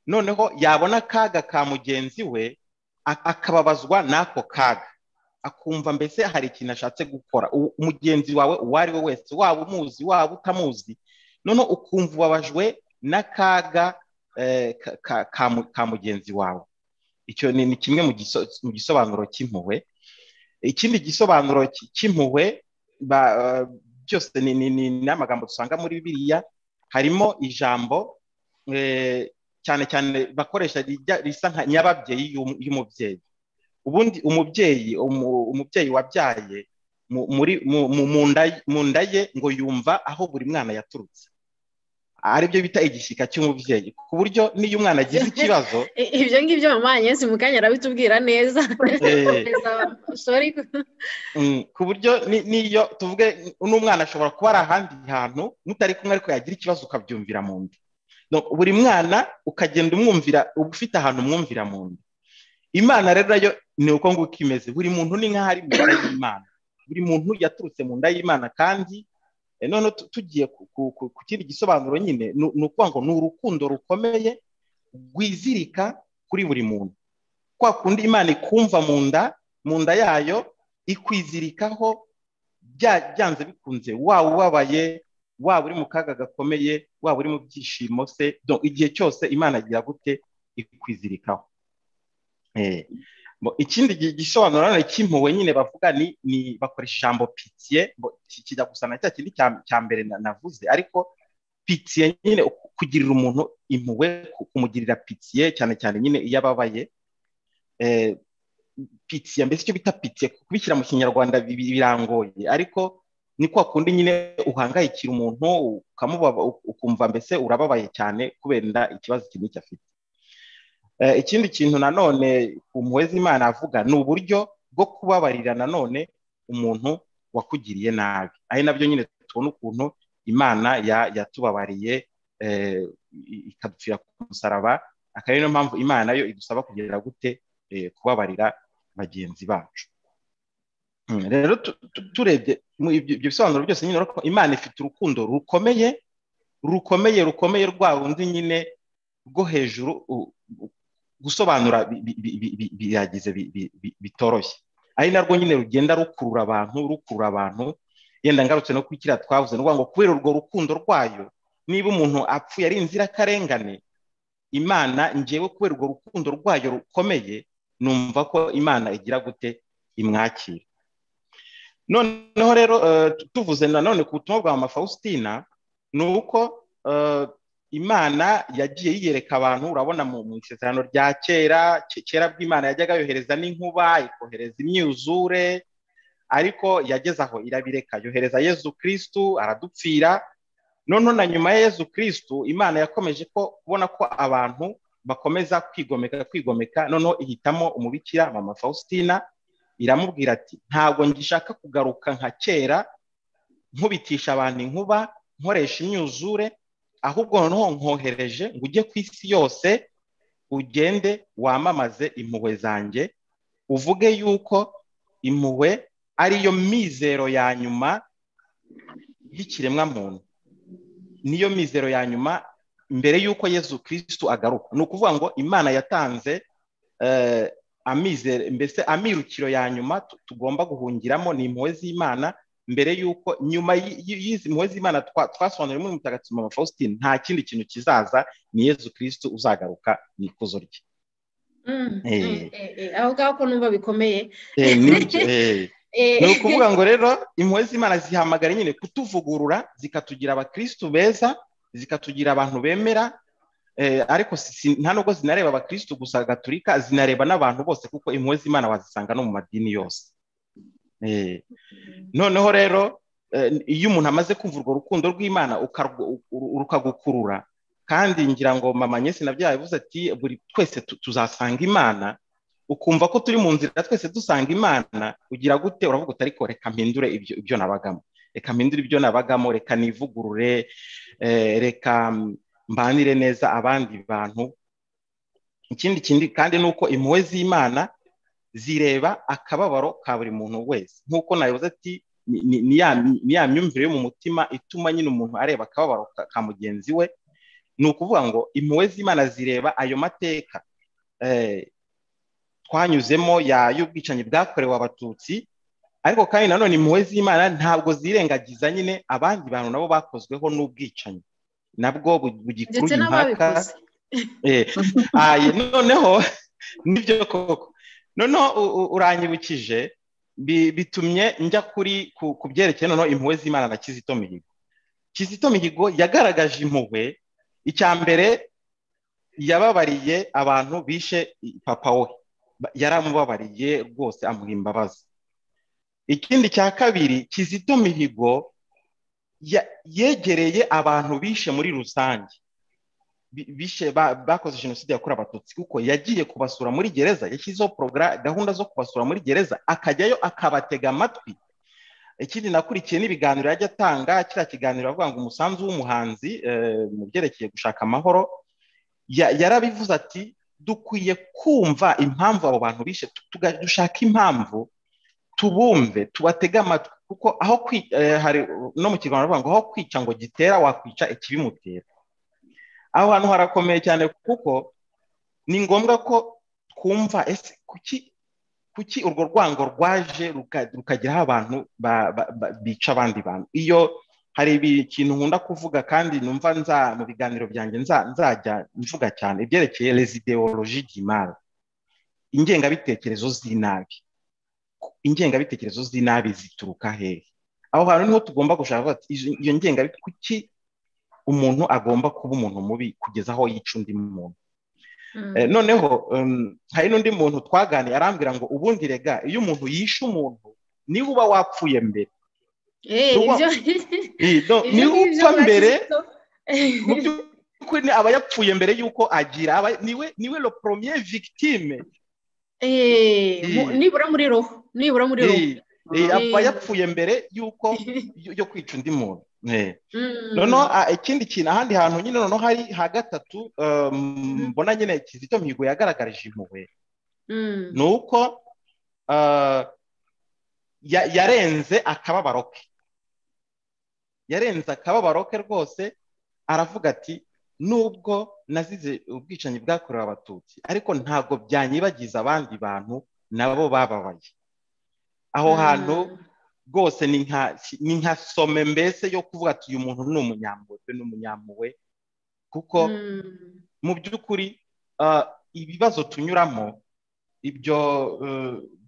noneho yabona akaga ka mugenzi we akababazwa n'ako kaga, akumva mbese hari ikintu ashatse gukora. Umugenzi wawe uwo ari we wese, waba umuzi waba utamuzi, noneho ukumva ubabajwe n'akaga ka mugenzi wawe. Icyo ni kimwe mu gisobanuro cy'impuhwe. Ikindi gisobanuro cy'impuhwe byose ni amagambo dusanga muri Bibiliya. Harimo ijambo cyane cyane bakoresha risa nka nyababyeyi y'umubyeyi. Ubundi umubyeyi wabyaye mu nda ye ngo yumva aho buri mwana yaturutse, aribyo bita igishyika cy'umubyeyi, ku buryo n'iyo umwana agize ikibazo ibyo ngibyo mama Agnes mu kanya arabitubwira neza. Ku buryo n'iyo tuvuge n'umwana ashobora kuba ari ahandi hantu mutari kumwe, ariko yagira ikibazo ukabyumvira mu nda. Buri mwana ukagenda umwumvira, ufite ahantu umwumvira mu nda. Imana rero nayo ni uko nguko imeze. Buri muntu ni nk'aho ari mu nda y'Imana, buri muntu yaturutse mu nda y'Imana. Kandi none tugiye ku kindi gisobanuro nyine, ni ukuvuga ngo ni urukundo rukomeye rwizirika kuri buri muntu. Kwa kundi Imana ikumva mu nda yayo, ikwizirikaho byanze bikunze, waba ubabaye, waba uri mu kaga gakomeye, waba uri mu byishimo se, igihe cyose Imana agira gute ikwizirikaho. Ikindi gisobanuro cy'impuhwe nyine bavuga ni bakoresha ijambo pitiye, kijya gusa na cya kindi cya mbere navuze, ariko pitiye nyine kugirira umuntu impuhwe, kumugirira pitiye cyane cyane nyine iyo ababaye. Pitiye, mbese icyo bita pitiye kubishyira mu Kinyarwanda birangoye, ariko ni kwa kundi nyine uhangayikira umuntu ukumva mbese urababaye cyane kubera ikibazo kimwe afite. Ikindi kintu nanone ku mpuhwe z'Imana avuga ni uburyo bwo kubabarira nanone umuntu wakugiriye nabi. Ari nabyo nyine tubona ukuntu Imana yatubabariye ikadupfira ku musaraba, akaba ariyo mpamvu Imana yo idusaba kugira gute kubabarira bagenzi bacu. Rero turebye ibyo bisobanuro byose nyine ko Imana ifite urukundo rukomeye rwa rundi nyine rwo hejuru, gusobanura biragize bitoroshye, ari narwo nyine rugenda rukurura abantu. Yenda ngarutse no kwikira twavuze ngo kubera urwo rukundo rwayo, niba umuntu apfuye ari inzirakarengane, Imana ngewe kubera urwo rukundo rwayo rukomeye, numva ko Imana igira gute imwakira. Noneho rero tuvuze nanone ku butumwa bwa Mama Faustina, ni uko Imana yagiye yiyereka abantu. Urabona mu isezerano rya kera bw'Imana yajyaga yohereza n'inkuba, ikohereza imyuzure, ariko yageze aho irabireka, yohereza Yesu Kristu aradupfira. Noneho na nyuma ya Yesu Kristu, Imana yakomeje kubona ko abantu bakomeza kwigomeka, noneho ihitamo umubikira Mama Faustina, iramubwira ati ntabwo ngishaka kugaruka nka kera nkubitisha abantu inkuba, nkoresha imyuzure, ahubwo noneho nkohereje ngo ujye ku isi yose, ugende wamamaze impuhwe zanjye, uvuge yuko impuhwe ariyo mizero ya nyuma y'ikiremwa muntu, niyo mizero ya nyuma mbere yuko Yesu Kristu agaruka. Ni ukuvuga ngo Imana yatanze amizero, mbese amirukiro ya nyuma tugomba guhungiramo ni impuhwe z'Imana, mbere y'uko nyuma y'izi mpuhwe z'Imana twasobanuriye muri Mutagatifu Mama Faustin, nta kindi kintu kizaza, ni Yezu Kristo uzagaruka mu ikuzo rye. aho ngaho ko numva bikomeye. Ni ukuvuga ngo rero impuhwe z'Imana zihamagara nyine kutuvugurura, zikatugira abakristu beza, zikatugira abantu bemera, ariko nta nubwo zinareba abakristu gusa Gatolika, zinareba n'abantu bose, kuko impuhwe z'Imana wazisanga no mu madini yose. Noneho rero iyo umuntu amaze kumva urwo rukundo rw'Imana rukagukurura, kandi ngira ngo Mama Agnes nabyo yavuze ati buri twese tuzasanga Imana, ukumva ko turi mu nzira twese dusanga Imana, ugira gute? Uravuga uti ariko reka mpindure ibyo nabagamo, reka nivugurure, reka mbanire neza abandi bantu. Ikindi kandi nuko impuhwe z'Imana zireba akababaro ka buri muntu wese, nk'uko nabivuze ati ni ya myumvire yo mu mutima ituma nyine umuntu areba akababaro ka mugenzi we. Ni ukuvuga ngo impuhwe z'Imana zireba ayo mateka twanyuzemo y'ubwicanyi bwakorewe Abatutsi, ariko kandi nanone impuhwe z'Imana ntabwo zirengagiza nyine abandi bantu nabo bakozweho n'ubwicanyi, nabwo bugikuruye impaka. Noneho nibyo koko. Noneho uranyibukije, bitumye njya ku byerekeye noneho impuhwe z'Imana na Kizito Mihigo. Kizito Mihigo yagaragaje impuhwe. Icya mbere, yababariye abantu bishe papa we, yaramubabariye rwose, amuha imbabazi. Ikindi cya kabiri, Kizito Mihigo yegereye abantu bishe muri rusange, bakoze jenoside yakorewe Abatutsi, kuko yagiye kubasura muri gereza, yashyizeho gahunda zo kubasura muri gereza, akajyayo akabatega amatwi. Ikindi nakurikiye n'ibiganiro yajya atanga, kiriya kiganiro avuga ngo umusanzu w'umuhanzi mu byerekeye gushaka amahoro, yarabivuze ati dukwiye kumva impamvu abo bantu bishe, dushaka impamvu, tubumve, tubatega amatwi, kuko aho hari no mu kiganiro avuga ngo aho kwica ngo gitera, wakwica ikibimutera. Aho hantu harakomeye cyane, kuko ni ngombwa ko twumva ese kuki urwo rwango rwaje rukageraho abantu bica abandi bantu. Iyo hari ikintu nkunda kuvuga kandi numva mu biganiro byanjye nzajya mvuga cyane, ibyerekeye les idéologies du mal, ingengabitekerezo z'inabi. Ingengabitekerezo z'inabi zituruka hehe? Aho hantu niho tugomba gushaka iyo ngengabitekerezo, kuki umuntu agomba kuba umuntu mubi kugeza aho yica undi muntu. Noneho hari n'undi muntu twaganiye arambwira ngo ubundi rega, iyo umuntu yishe umuntu niwe uba wapfuye mbere. Niwe upfa mbere, mu by'ukuri aba yapfuye mbere y'uko agira, niwe le premier victime. Nibura muri roho. Aba yapfuye mbere y'uko yo kwica undi muntu. Noneho ikindi kintu, ahandi hantu nyine noneho hari ha gatatu mbona nyine Kizito Mihigo yagaragarije impuhwe, ni uko yarenze akababaro ke. Yarenze akababaro ke rwose, aravuga ati nubwo nazize ubwicanyi bwakorewe Abatutsi, ariko ntabwo byanyibagiza abandi bantu nabo bababaye. Aho hantu rwose ni nka some mbese yo kuvuga ati uyu muntu ni umunyampuhwe, kuko mu by'ukuri ibibazo tunyuramo, ibyo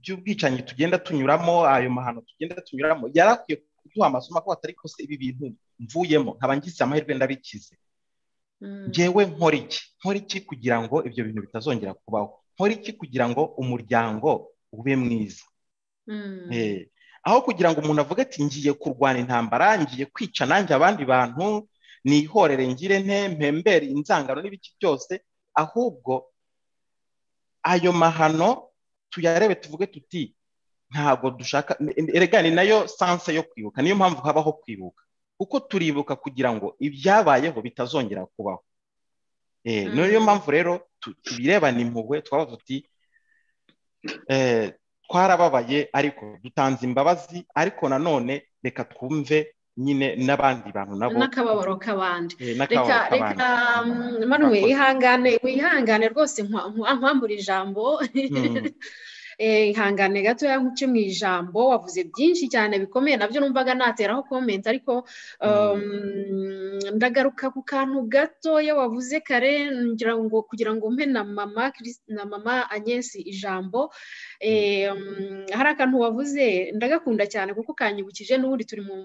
by'ubwicanyi tugenda tunyuramo, ayo mahano tugenda tunyuramo, yarakwiye kuduha amasomo ko atari ko se ibi bintu mvuyemo nkaba ngize amahirwe ndabikize, njyewe nkora iki kugira ngo ibyo bintu bitazongera kubaho, nkora iki kugira ngo umuryango ube mwiza. Aho kugira ngo umuntu avuge ati ngiye kurwana intambara, ngiye kwica nanjye abandi bantu, nihorere ngire mpembere inzangano n'ibiki byose, ahubwo ayo mahano tuyarebe tuvuge tuti ntabwo dushaka. Erega ni nayo sanse yo kwibuka, niyo mpamvu habaho kwibuka, kuko turibuka kugira ngo ibyabayeho bitazongera kubaho. Niyo mpamvu rero tubirebana impuhwe, twaba tuti twarababaye ariko dutanze imbabazi, ariko nanone reka twumve nyine n'abandi bantu nabo n'akababaro k'abandi. Reka Manuel, wihangane rwose nkwambura ijambo. ihangane gato nkuce mu ijambo wavuze byinshi cyane bikomeye nabyo numvaga nateraho comment ariko ndagaruka ku kantu gatoya wavuze kare kugira ngo mpe na mama Agnes ijambo hari akantu wavuze ndagakunda cyane kuko kanyibukije n'ubundi turi mu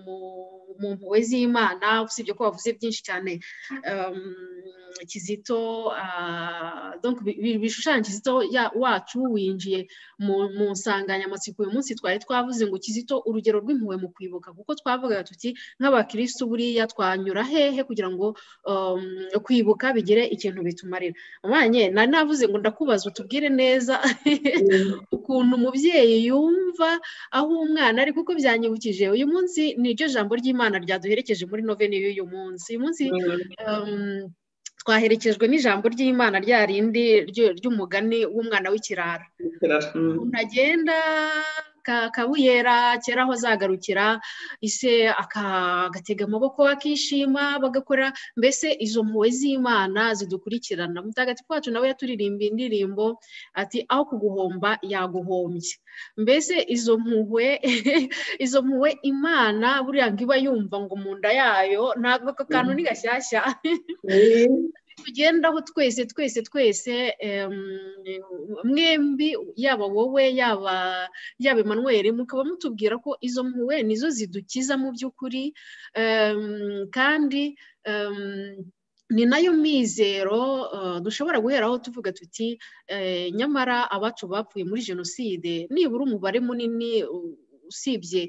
mpuhwe z'Imana usibye ko wavuze byinshi cyane Kizito donc bishushanya Kizito wacu winjiye mu nsanganyamatsiko uyu munsi twari twavuze ngo Kizito urugero rw'impuhwe mu kwibuka kuko twavuga tuti nk'abakristo buriya twanyura hehe kugira ngo kwibuka bigire ikintu bitumarira amanye nari navuze ngo ndakubaza utubwire neza ukuntu umubyeyi yumva aho umwana ari kuko byanyibukije uyu munsi niryo jambo ry'Imana ryaduherekeje muri noveni y'uyu munsi uyu munsi twaherekejwe n'ijambo ry'Imana rya rindi ry'umugani w'umwana w'ikirara unagenda kabuyera kera aho zagarukira ise agatega amaboko akishima bagakora mbese izo mpuhwe z'Imana zidukurikirana mutagatifu wacu nawe yaturirimba indirimbo ati aho kuguhomba yaguhombye mbese izo mpuhwe Imana buriya ngiba yumva ngo mu nda yayo ntabwo aka kantu ni gashyashya tugendaho twese mwembi yaba wowe yaba Emmanuel mukaba mutubwira ko izo mpuhwe nizo zidukiza mu by'ukuri kandi ni nayo mizero dushobora guheraho tuvuga tuti nyamara abacu bapfuye muri jenoside nibura umubare munini usibye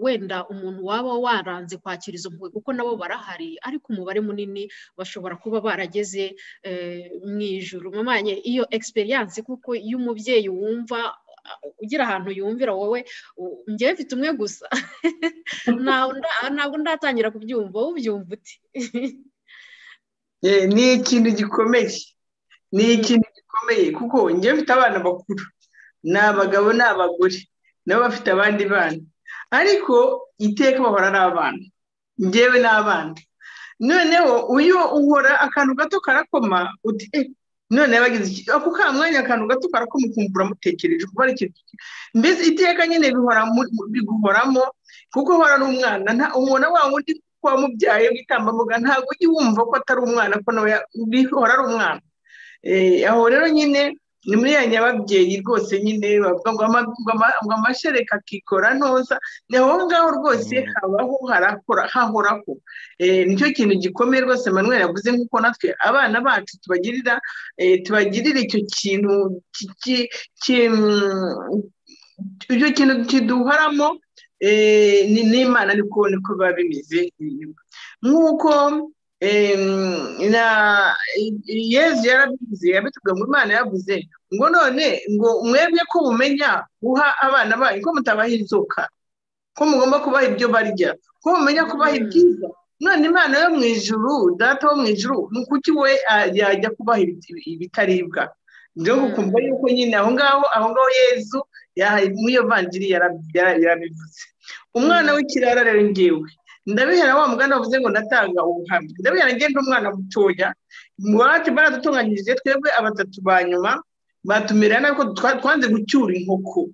wenda umuntu waba waranze kwakira izo mpuhwe kuko nabo barahari ariko umubare munini bashobora kuba barageze mu ijuru mamanye iyo experience kuko iyo umubyeyi wumva ugira ahantu yumvira wowe njyewe mfite umwe gusa ntabwo ndatangira kubyumva ubyumva uti ni ikintu gikomeye kuko njyewe mfite abana bakuru ni abagabo n'abagore nabo bafite abandi bana ariko iteka bahora ari abana njyewe n'abana noneho uyu uhora akantu gato karakoma uti none yabagize iki ako kamwanya akantu gato karakoma ukumva uramutekereje kuba ari ikintu mbese iteka nyine biguhoramo kuko uhora ari umwana umuntu wa wundi wamubyaye w'itambambuga ntabwo ujya wumva ko atari umwana ko nawe bihora ari umwana aho rero nyine ni muri ya nyababyeyi rwose nyine bavuga ngo amashereka akikora ntoza ni aho ngaho rwose habaho hahoraho nicyo kintu gikomeye rwose Emmanuel yavuze nk'uko natwe abana bacu tubagirira icyo kintu icyo kintu kiduharamo n'Imana niko biba bimeze nk'uko Yezu yarabivuze yabitubwiye ngo Imana yavuze ngo none ngo mwebwe ko mumenya guha abana banyu ko mutabaha inzoka ko mugomba kubaha ibyo barya ko mumenya kubaha ibyiza none Imana yo mu ijuru data wo mu ijuru ni kuki we yajya kubaha ibitaribwa byo kukumva yuko nyine aho ngaho Yezu muri iyo vanjiri yarabivuze umwana w'ikirara rero ngewe ndabihera wa mugana wavuze ngo ndatanga ubuhamya ndabihera ngenda umwana mutoya iwacu baradutunganyirije twebwe abatatu ba nyuma batumira nako twanze gucyura inkoko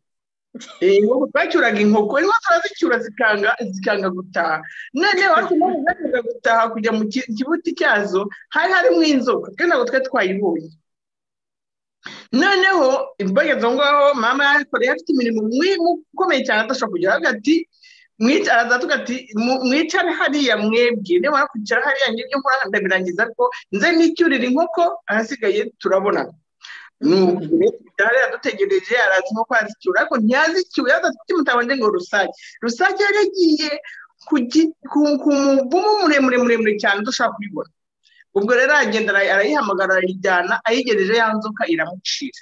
twacyuraga inkoko niho turazicyura zikanga gutaha none wacu nawe gutaha kujya mu kibuti cyazo harimo inzoka twe ntabwo twe twayibonye noneho bageze aho ngaho mama yakoreye afite imirimo ukomeye cyane adashobora kugera hagati araza ati mwicare hariya mwebwe niba kwicara hariya ngibyo nkora ndabirangiza ariko nze nicyurira inkoko ahasigaye turabonana dutegereje arazi inkoko azicyura ariko ntiyazicyuye mutabanje ngo rusake yari yagiye ku muvumu muremure cyane dushobora kubibona ubwo rero aragenda arayihamagara arayijyana ayigejeje ya nzoka iramucira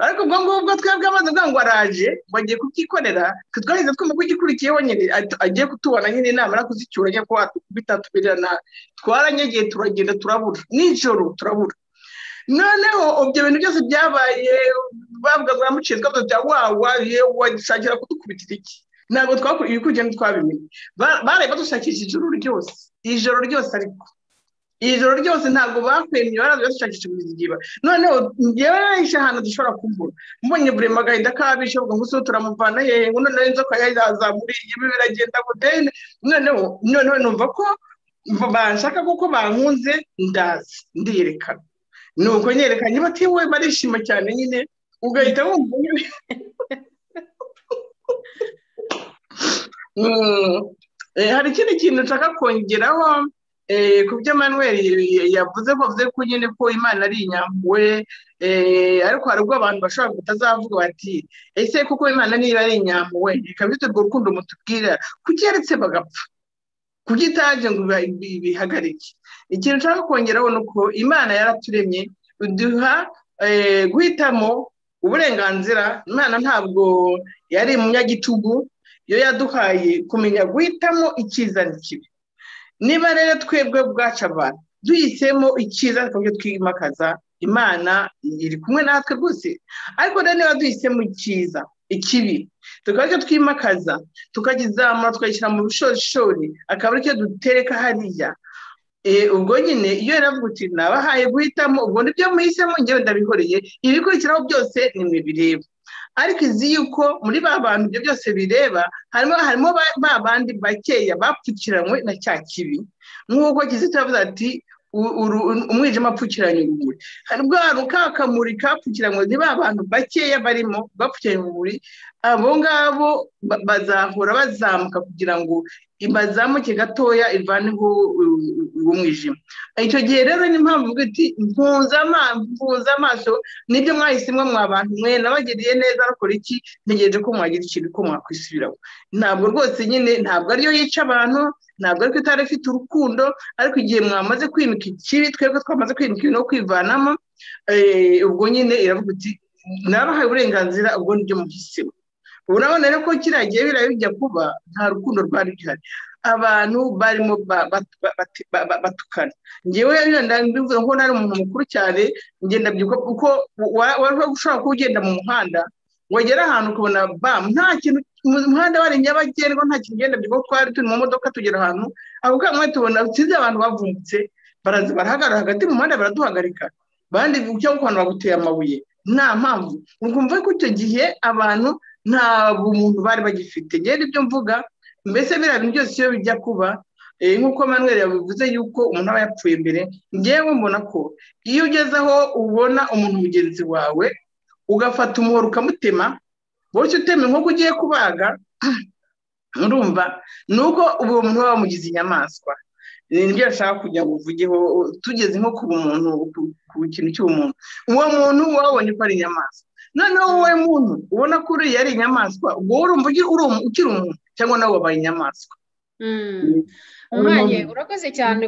ariko ubwo ngubwo twebwe amaze kuvuga ngo araje ngo agiye kubyikorera twahise twumva ko igikurikiyeho nyine agiye kutubona nyine namara kuzicyura nyako watukubita tubirana twaranyegeye turagenda turabura nijoro turabura noneho ibyo bintu byose byabaye bavuga ngo aramuciye twavuga bya washakira kudukubitira iki ntabwo twakora ibikurikiye ntitwabimenye baraye badushakisha ijoro ryose ariko ijoro ryose ntabwo bakwemye baraza bashakisha umuzigiba noneho ngewe nahishe ahantu dushobora kumbura mbonye burema agahinda kabishe ubwo nguso turamuvana hehe ngo noneho inzoka yazamuriye ibi biragenda gutene noneho numva ko banshaka kuko bankunze ndazi ndiyerekana nuko nyerekanye batiwe barishima cyane nyine ugahita wumva hari ikindi kintu nshaka kongeraho ku byo Manuel yavuze ko nyine ko Imana ari inyampuhwe ariko hari ubwo abantu bashobora kutazavuga bati ese kuko Imana niba ari inyampuhwe ikaba ifite urwo rukundo mutubwira kuki yaretse bagapfa kuki itaje ngo bihagarike ikintu nshaka kongeraho ni uko Imana yaraturemye uduha guhitamo uburenganzira Imana ntabwo yari umunyagitugu yo yaduhaye kumenya guhitamo icyiza n'ikibi niba rero twebwe bwacu abantu duhisemo icyiza tukajya twimakaza Imana iri kumwe natwe rwose ariko rero niba duhisemo icyiza ikibi tukajya twimakaza tukagizamura tukayishyira mu bishorishori akaba aricyo dutereka hariya ubwo nyine iyo yaravuga uti nabahaye guhitamo ubwo nibyo muhisemo ngewe ndabihoreye ibikurikiraho byose ni mwe bireba ariko izi yuko muri ba bantu ibyo byose bireba harimo ba bandi bakeya bapfukiranywe na cya kibi nk'uko Kizito yavuze ati umwijima apfukiranye urumuri hari ubwo kakamuri kapfukiranywe ni ba bantu bakeya barimo bapfukiranye urumuri abo ngabo bazahora bazamuka kugira ngo bazamuke gatoya ivaneho umwijima icyo gihe rero ni mpamvu uvuga iti mpuza amaso nibyo mwahisemo mwabantu mwe nabagiriye neza bakora iki ntegereje ko mwagira ikintu ko mwakwisubiraho ntabwo rwose nyine ntabwo ariyo yica abantu ntabwo ariko itari ifite urukundo ariko igihe mwamaze kwimika ikibi twebwe twamaze kwimika ibintu no kwivanamo ubwo nyine iravuga iti nabahaye uburenganzira ubwo nibyo muhisemo urabona rero ko kiriya gihe bijya kuba nta rukundo rwari ruhari abantu barimo batukana ngewe ndabivuga ko nari umuntu mukuru cyane ngenda byuka kuko wari ushobora kuba ugenda mu muhanda wagera ahantu ukabona nta kintu umuhanda wari nyabagendwa nta kintu ugenda byuka twari turi mu modoka tugera ahantu ako kamwe tubona utsize abantu bavumbutse barahagarara hagati mu muhanda baraduhagarika bandi cyangwa abantu baguteye amabuye nta mpamvu ukumva ko icyo gihe abantu nta bumuntu bari bagifite ngende ibyo mvuga mbese biriya bintu byose iyo bijya kuba nk'uko Manuel yabivuze yuko umuntu aba yapfuye mbere ngewe mbona ko iyo ugeze aho ubona umuntu mugenzi wawe ugafata umuhoro ukamutema wowe utema nk'uko ugiye kubaga urumva ni uko uwo muntu waba wamugize inyamaswa nibyo yashaka kugira ngo uvugeho tugeze nko ku bumuntu ku kintu cy'umuntu uwo muntu wabonye ko ari inyamaswa noneho wowe muntu ubona ko uriya ari inyamaswa ubwo urumva ukiri umuntu cyangwa nawe wabaye inyamaswa umwanya urakoze cyane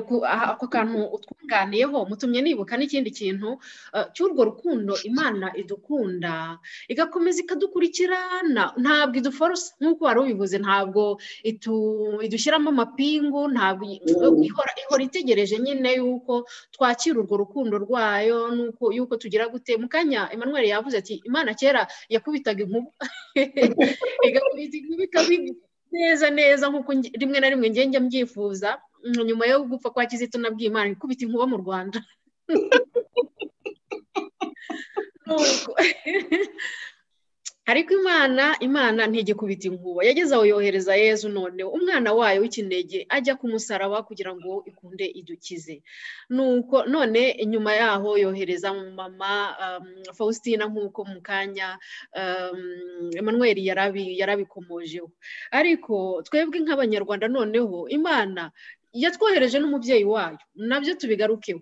ako kantu utwunganiyeho mutumye nibuka n'ikindi kintu cy'urwo rukundo Imana idukunda igakomeza ikadukurikirana ntabwo iduforosa nk'uko wari ubivuze ntabwo idushyiramo amapingu ntabwo ihora itegereje nyine yuko twakira urwo rukundo rwayo yuko tugira gute mu kanya Emmanuel yavuze ati Imana kera yakubitaga inkuba igakubita inkuba neza nk'uko rimwe na rimwe njya mbyifuza nyuma yo gupfa kwa Kizito nabwiye Imana ikubita inkuba mu Rwanda ariko Imana ntigikubita inkuba yageze aho yohereza Yezu none umwana wayo w'ikinege ajya ku musaraba kugira ngo ikunde idukize nuko none nyuma yaho yohereza mama Faustina nk'uko mu kanya Emmanuel yarabikomojeho ariko twebwe nk'abanyarwanda noneho Imana yatwohereje n'umubyeyi wayo nabyo tubigarukeho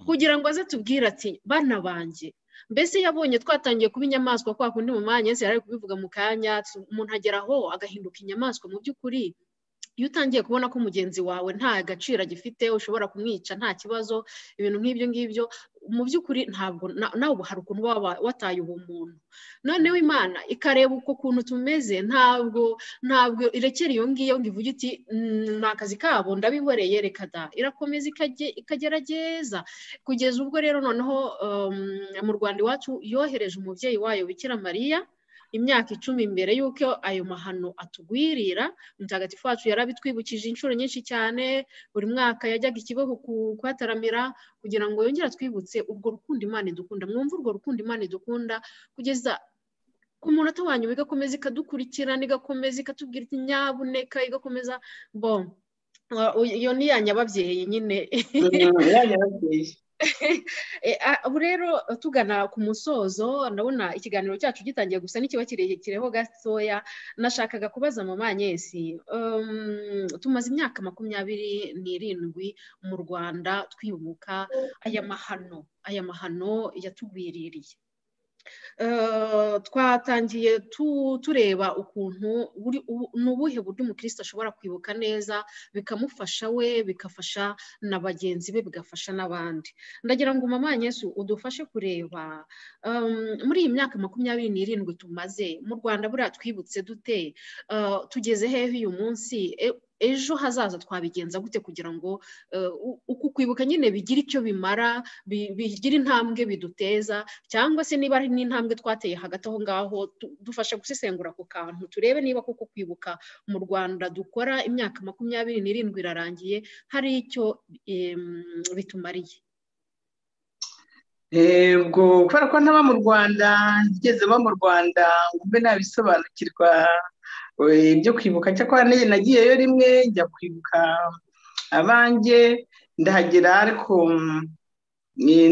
kugira ngo aze tubwire ati bana banjye mbese yabonye twatangiye kuba inyamaswa kwa kundi mu mwanya yari ari kubivuga mu kanya umuntu ageraho agahinduka inyamaswa mu by'ukuri iyo utangiye kubona ko mugenzi wawe nta gaciro agifite ushobora kumwica nta kibazo ibintu nk'ibyo ngibyo mu by'ukuri ntabwo nawe hari ukuntu waba wataye ubumuntu noneho Imana ikareba uko kuntu tumeze ntabwo irekera iyo ngiyo ngo ivuge iti ni akazi kabo ndabihoreye reka da irakomeza ikagerageza kugeza ubwo rero noneho mu Rwanda iwacu yohereje umubyeyi wayo Bikira Mariya imyaka 10 mbere y'uko ayo mahano atugwirira. Mutagatifu wacu yarabitwibukije inshuro nyinshi cyane, buri mwaka yajyaga ikibeho kuhataramira kugira ngo yongere atwibutse urwo rukundo Imana idukunda. Mwumva urwo rukundo Imana idukunda kugeza ku munota wanyu, igakomeza ikadukurikirana, igakomeza ikatubwira iti nyabuneka, igakomeza iyo ni yanyababyeyi nyine. Ubu rero tugana ku musozo, ndabona ikiganiro cyacu gitangiye gusa n'ikiba kirekireho gatoya. Nashakaga kubaza Mama Agnes, tumaze imyaka 27 mu Rwanda twibuka aya mahano yatugwiririye. Twatangiye tureba ukuntu ni ubuhe buryo umukristo ashobora kwibuka neza, bikamufasha we, bigafasha na bagenzi be, bigafasha n'abandi. Ndagira ngo Mama Agnes udufashe kureba muri iyi myaka 27 tumaze mu Rwanda, buriya twibutse dute, tugeze hehe uyu munsi, ejo hazaza twabigenza gute kugira ngo uku kwibuka nyine bigira icyo bimara, bigira intambwe biduteza, cyangwa se niba ari n'intambwe twateye hagati aho ngaho, dufasha gusesengura ku kantu, turebe niba kuko kwibuka mu Rwanda dukora imyaka 27 irarangiye hari icyo bitumariye. Ubwo kubera ko ntaba mu Rwanda, ngeze ba mu Rwanda ngo mbe nabisobanukirwa ibyo kwibuka, cyakora nagiyeyo rimwe njya kwibuka abanjye, ndahagera ariko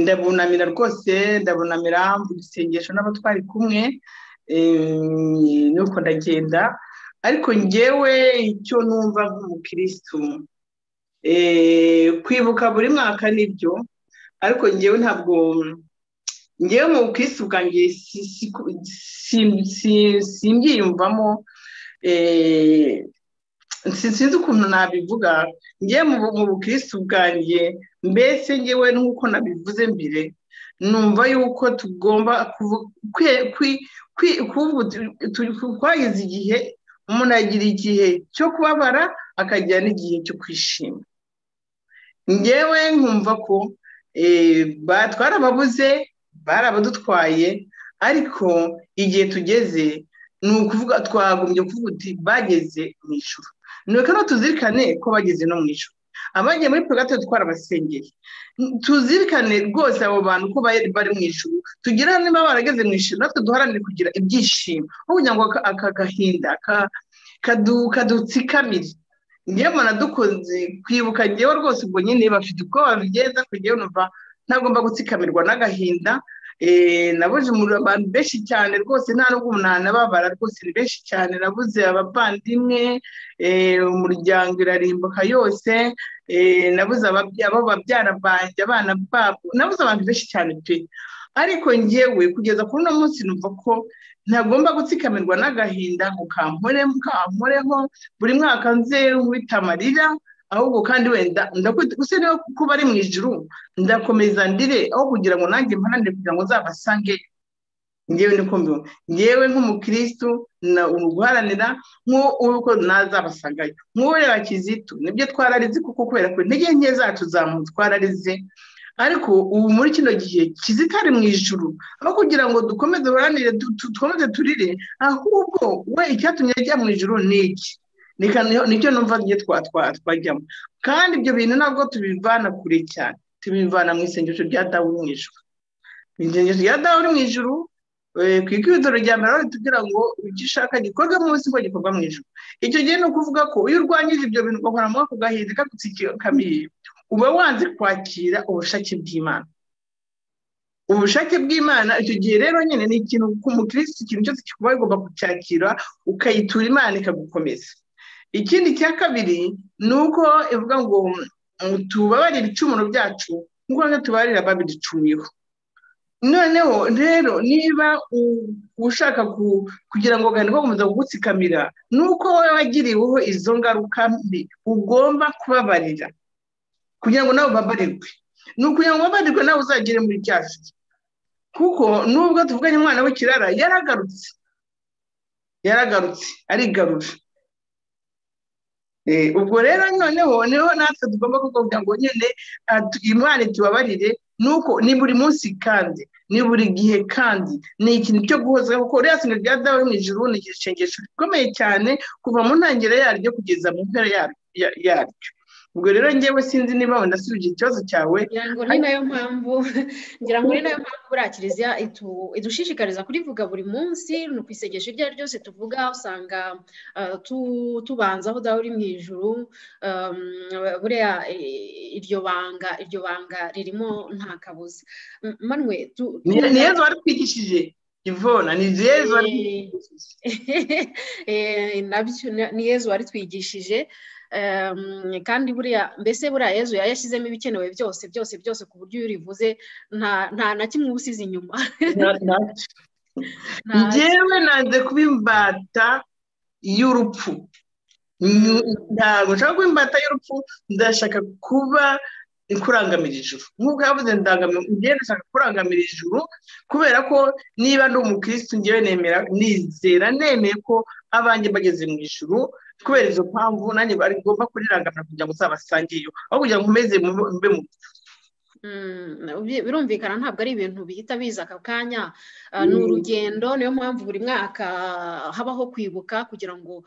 ndabunamira rwose, ndabunamira mu isengesho n'abo twari kumwe, nuko ndagenda. Ariko njyewe icyo numva nk'umukristo, kwibuka buri mwaka nibyo, ariko njyewe ntabwo, njyewe mu bukristo bwanjye simbyiyumvamo, sinzi ukuntu nabivuga. Njyewe mu bukristo bwanjye, mbese njyewe nk'uko nabivuze mbere, numva yuko tugomba twageze igihe, umuntu agira igihe cyo kubabara, akagira n'igihe cyo kwishima. Njyewe nkumva ko twarababuze, barabadutwaye, ariko igihe tugeze ni ukuvuga twagombye kuvuga uti bageze mu ijuru. Nuko no tuzirikane ko bageze no mu ijuru. Abagiye muri purgatori twarabasengeye, tuzirikane rwose abo bantu ko bari mu ijuru, tugira niba barageze mu ijuru, natwe duharanire kugira ibyishimo, aho kugira ngo aka gahinda kadutsikamire. Njyewe mbona dukoze kwibuka, njyewe rwose ubwo nyine bafite uko babigeza, kugira numva ntagomba gutsikamirwa n'agahinda. Nabuze abantu benshi cyane rwose, nta nubwo umunani babara rwose, ni benshi cyane. Nabuze abavandimwe, umuryango irarimbuka yose, nabuze abo babyara banjye, abana babo, nabuze abantu benshi cyane pe. Ariko njyewe kugeza kuri uno munsi numva ko ntagomba gutsikamirwa n'agahinda ngo kamporeho buri mwaka nze nkubita amarira, ahubwo kandi wenda gusa niyo kuko bari mu ijuru ndakomeza ndire, aho kugira ngo nanjye mpanane kugira ngo nzabasange. Njyewe niko mbibona, njyewe nk'umukristo guharanira nk'uko nazabasangayo. Nk'ureba Kizito, nibyo twararize kuko kubera ko intege nke zacu twararize, ariko ubu muri kino gihe Kizito ari mu ijuru, aho kugira ngo dukomeze duharanire, dukomeze turire, ahubwo we icyatumye ajya mu ijuru ni iki? Nicyo numva ngiye twajyamo. Kandi ibyo bintu ntabwo tubivana kure cyane, tubivana mu isengesho rya Dawe uri mu ijuru. Isengesho rya Dawe uri mu ijuru, ku ikubitiro rya mbere aho ritubwira ngo icyo ushaka gikorwe munsi ngo gikorwa mu ijuru. Icyo gihe ni ukuvuga ko iyo urwanyije ibyo bintu ugahora muri ako gahinda kakutsikamiye, uba wanze kwakira ubushake bw'Imana. Ubushake bw'Imana icyo gihe rero nyine ni ikintu k'umukristo, ikintu cyose kikuba ugomba kucyakira, ukayitura Imana ikagukomeza. Ikindi cya kabiri ni uko ivuga ngo tubabarire ibicumuro byacu nk'uko tubarira ababiducumuyeho. Noneho rero niba ushaka kugira ngo gahunda gakomeza kugutsikamira, nuko wowe wagiriweho izo ngaruka mbi ugomba kubabarira kugira ngo nawe babarirwe. Ni ukugira ngo babarirwe nawe uzagere muri cyasi, kuko nubwo tuvuganye umwana w'ikirara yaragarutse arigarura. Ubwo rero noneho niho natwe tugomba kugira ngo nyine Imana tubabarire, nuko ni buri munsi kandi ni buri gihe kandi ni ikintu cyo guhoza kuko rya senga rya dawe mu ijuru ni igishengesho gikomeye cyane kuva mu ntangiriro yaryo kugeza mu mpera yaryo. ubwo rero njyewe sinzi niba ndasubije ikibazo cyawe. ngira ngo ni nayo mpamvu buriya kiliziya idushishikariza kurivuga buri munsi. Ni ku isengesho iryo ari ryose tuvuga usanga tubanza aho dawe uri mu ijuru. Buriya iryo banga ririmo nta kabuza. Manwe ni Yezu wari twigishije Ivona, ni Yezu wari twigishije nabyo ni Yezu wari twigishije. Kandi buriya Yezu yashyizemo ibikenewe byose ku buryo iyo urivuze nta na kimwe ubusize inyuma. njyewe nanze kuba imbata y'urupfu, ntabwo nshaka kuba imbata y'urupfu, ndashaka kuba kurangamira ijuru nk'uko yavuze. njyewe ndashaka kurangamira ijuru kubera ko niba ndi umukristo njyewe nizera nemeye ko abanjye bageze mu ijuru. kubera izo mpamvu nanjye ngomba kurirangamira kugira ngo uzabasangiye aho kugira ngo nkomeze mbe mu birumvikana ntabwo ari ibintu bihita biza aka kanya. Ni urugendo. Niyo mpamvu buri mwaka habaho kwibuka kugira ngo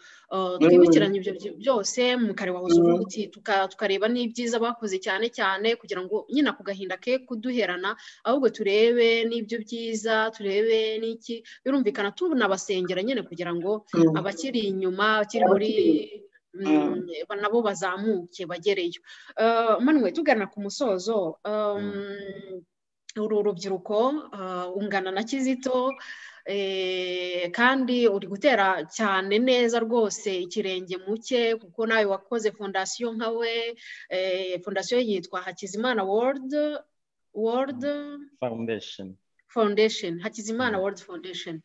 twibukiranye ibyo byose mu kare wahoze uvuga uti tukareba n'ibyiza bakoze cyane cyane kugira ngo nyine ako gahinda ke kuduherana, ahubwo turebe n'ibyo byiza, turebe n'iki. Birumvikana tunabasengera nyine kugira ngo abakiri inyuma bakiri muri nabo bazamuke bagereyo. Manwe tugana ku musozo, uru rubyiruko ungana na Kizito kandi uri gutera cyane neza rwose ikirenge muke kuko nawe wakoze fondasiyo nkawe. Fondasiyo yitwa Hakizimana World Foundation, Hakizimana World Foundation.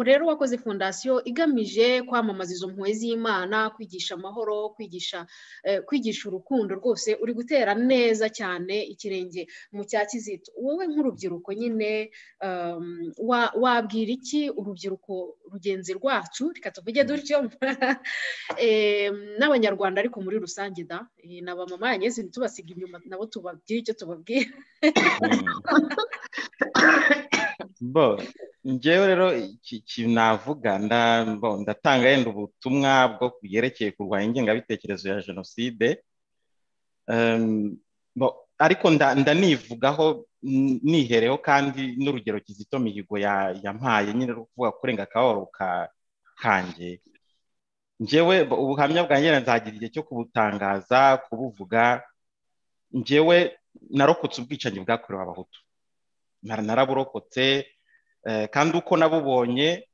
Rero wakoze fondasiyo igamije kwamamaza izo mpuhwe z'Imana, kwigisha amahoro, kwigisha urukundo. Rwose uri gutera neza cyane ikirenge mu cya Kizito. Wowe nk'urubyiruko nyine wabwira iki urubyiruko rugenzi rwacu, reka tuvuge dutyo, n'abanyarwanda ariko muri rusange n'abamama yanyeze ntitubasiga inyuma, nabo tubabwire icyo tubabwira. njyewe rero ikintu navuga ndatanga yenda ubutumwa bwo byerekeye kurwanya ingengabitekerezo ya jenoside, ariko ndanivugaho nihereho kandi n'urugero Kizito Mihigo yampaye nyine rwo kuvuga kurenga akababaro kanjye. njyewe ubuhamya bwanjye nzagira igihe cyo kubutangaza, kubuvuga. njyewe narokotse ubwicanyi bwakorewe Abahutu, naraburokotse kandi uko nabubonye.